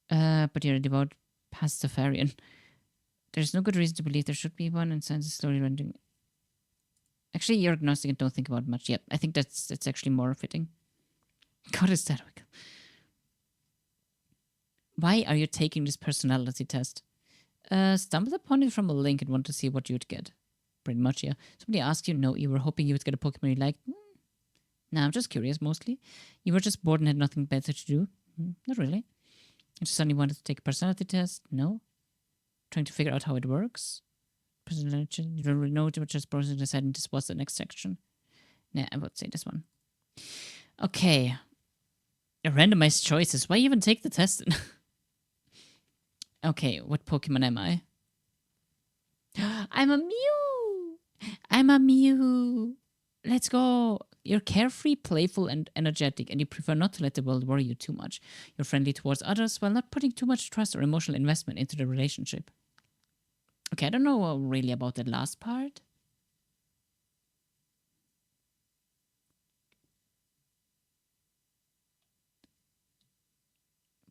But you're a devout Pastafarian. There's no good reason to believe there should be one, and science is slowly rendering. Actually, you're agnostic and don't think about it much. Yep, I think that's actually more fitting. God, is that wicked. Why are you taking this personality test? Stumbled upon it from a link and want to see what you'd get. Pretty much, yeah. Somebody asked you, no, you were hoping you would get a Pokemon you liked. Nah, I'm just curious mostly. You were just bored and had nothing better to do. Not really. You just suddenly wanted to take a personality test. No. Trying to figure out how it works. Personality, you don't really know what just processing deciding this was the next section. Nah, I would say this one. Okay. Randomized choices. Why even take the test? Okay, what Pokemon am I? I'm a Mew! I'm a Mew! Let's go! You're carefree, playful, and energetic, and you prefer not to let the world worry you too much. You're friendly towards others while not putting too much trust or emotional investment into the relationship. Okay, I don't know really about that last part.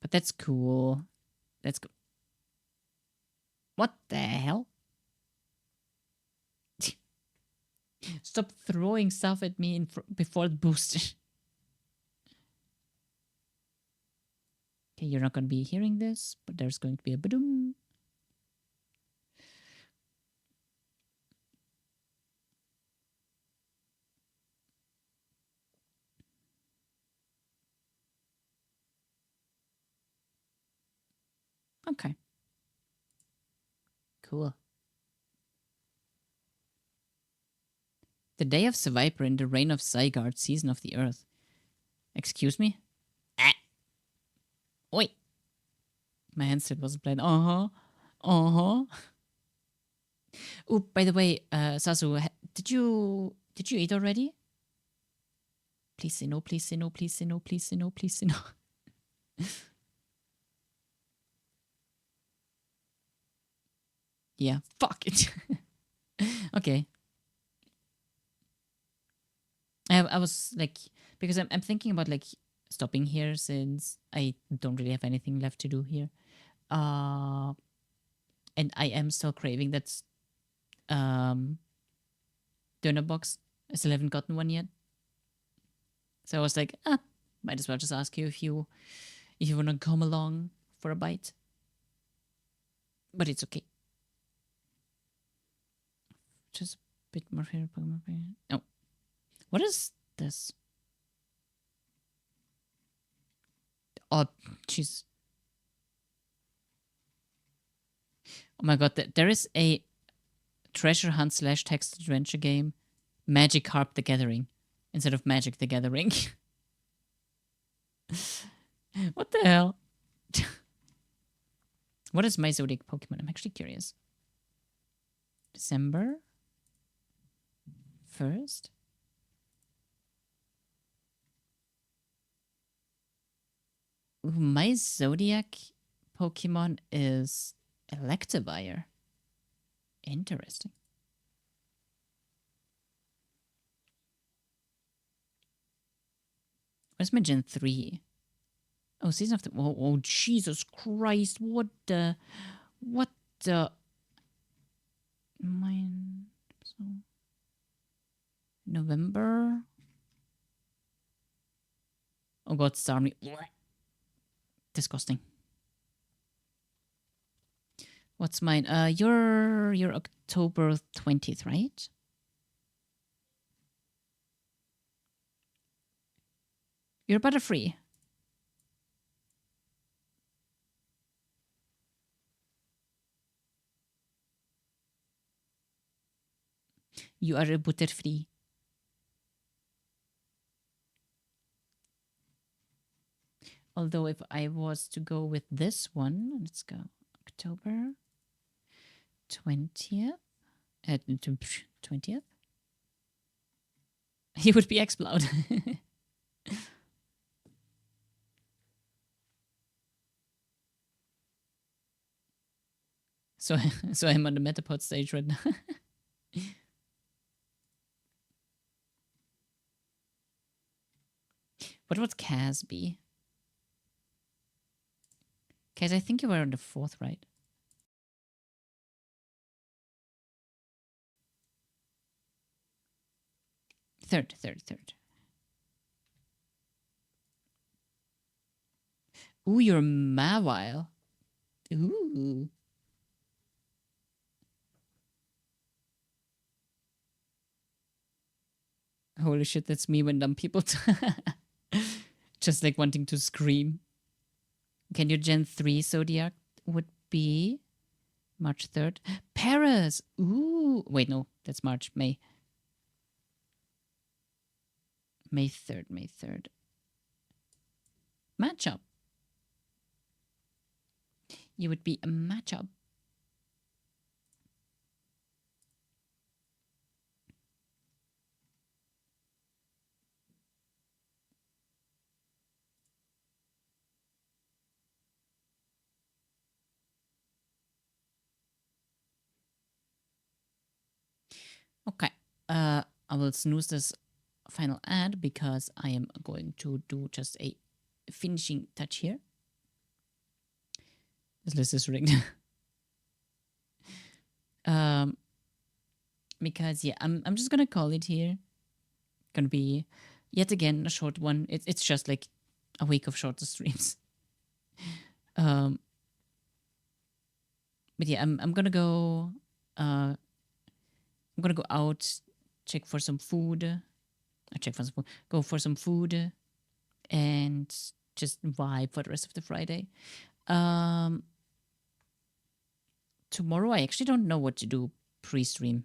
But that's cool. That's cool. What the hell? Stop throwing stuff at me before the boost. Okay, you're not going to be hearing this, but there's going to be a badoom. Okay. Cool. The day of Survivor in the reign of Zygarde, season of the earth. Excuse me? Ah. Oi. My handset wasn't playing. Uh-huh. Uh-huh. Oh, by the way, Sasu, did you eat already? Please say no, please say no, please say no, please say no, please say no. Yeah, fuck it. Okay. I was like, because I'm thinking about like stopping here since I don't really have anything left to do here. And I am still craving that donut box. I still haven't gotten one yet. So I was like, might as well just ask you if you wanna come along for a bite. But it's okay. Just a bit more here. Oh, what is this? Oh, jeez. Oh my god, there is a treasure hunt / text adventure game, Magikarp the Gathering, instead of Magic the Gathering. What the hell? What is my zodiac Pokemon? I'm actually curious. December 1st? Ooh, my zodiac Pokemon is Electivire. Interesting. Where's my Gen 3? Oh, season of the. Oh, Jesus Christ. What the. What the. Mine. So. November. Oh, God, Starmie. Disgusting. What's mine? You're October 20th, right? You're Butterfree. You are a Butterfree. Although if I was to go with this one, let's go October 20th. 20th? He would be Explode. so I'm on the Metapod stage right now. What would Kaz be? Kaz, I think you were on the 4th, right? Third. Ooh, you're Mawile. Ooh. Holy shit, that's me when dumb people just like wanting to scream. Can your Gen 3 Zodiac would be March 3rd? Paris! Ooh. Wait, no, that's March. May 3rd. Matchup. you would be a matchup. Okay. I will snooze this final ad because I am going to do just a finishing touch here. This list is rigged. Because yeah, I'm just gonna call it here. Gonna be yet again a short one. It's just like a week of shorter streams. But yeah, I'm gonna go. I'm gonna go out, check for some food. Check for some food. Go for some food, and just vibe for the rest of the Friday. Tomorrow I actually don't know what to do pre-stream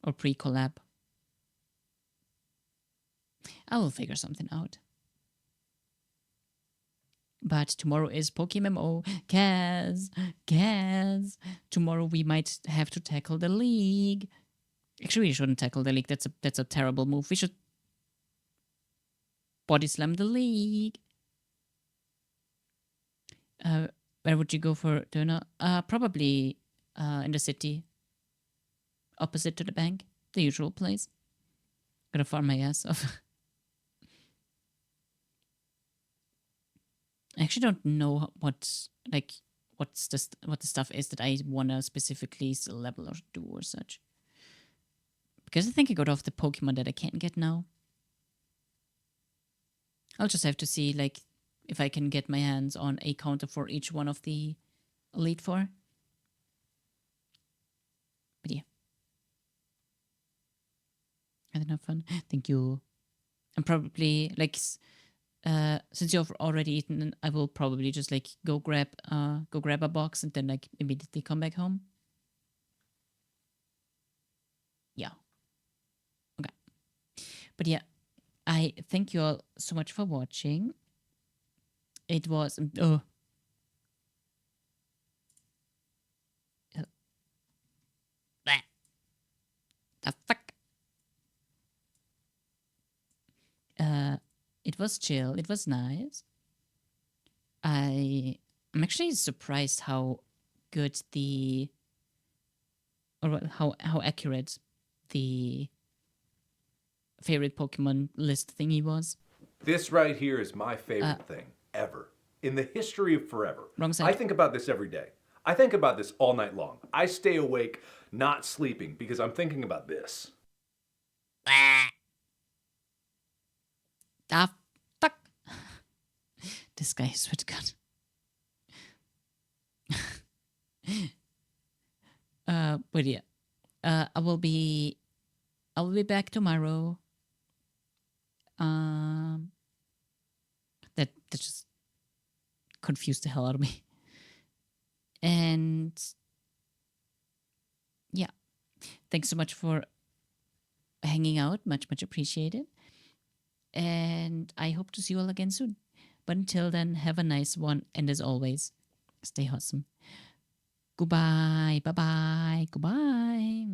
or pre-collab. I will figure something out. But tomorrow is Pokemon. Kaz. Tomorrow we might have to tackle the league. Actually, we shouldn't tackle the league. That's a terrible move. We should body slam the league. Where would you go for dinner? Probably in the city, opposite to the bank, the usual place. Gonna farm my ass off. I actually don't know what the stuff is that I wanna specifically still level or do or such. Because I think I got off the Pokemon that I can't get now. I'll just have to see like if I can get my hands on a counter for each one of the Elite Four. But yeah. Had enough fun. Thank you. I'm probably like since you've already eaten, I will probably just like go grab a box and then like immediately come back home. Yeah. Okay. But yeah, I thank you all so much for watching. It was the fuck. It was chill. It was nice. I'm actually surprised how good how accurate the favorite Pokemon list thingy was. This right here is my favorite thing ever in the history of forever. Wrong side. I think about this every day. I think about this all night long. I stay awake, not sleeping, because I'm thinking about this. The fuck? This guy, swear to God. But yeah, I will be back tomorrow. That just confused the hell out of me. And yeah, thanks so much for hanging out. Much appreciated. And I hope to see you all again soon. But until then, have a nice one. And as always, stay awesome. Goodbye. Bye-bye. Goodbye.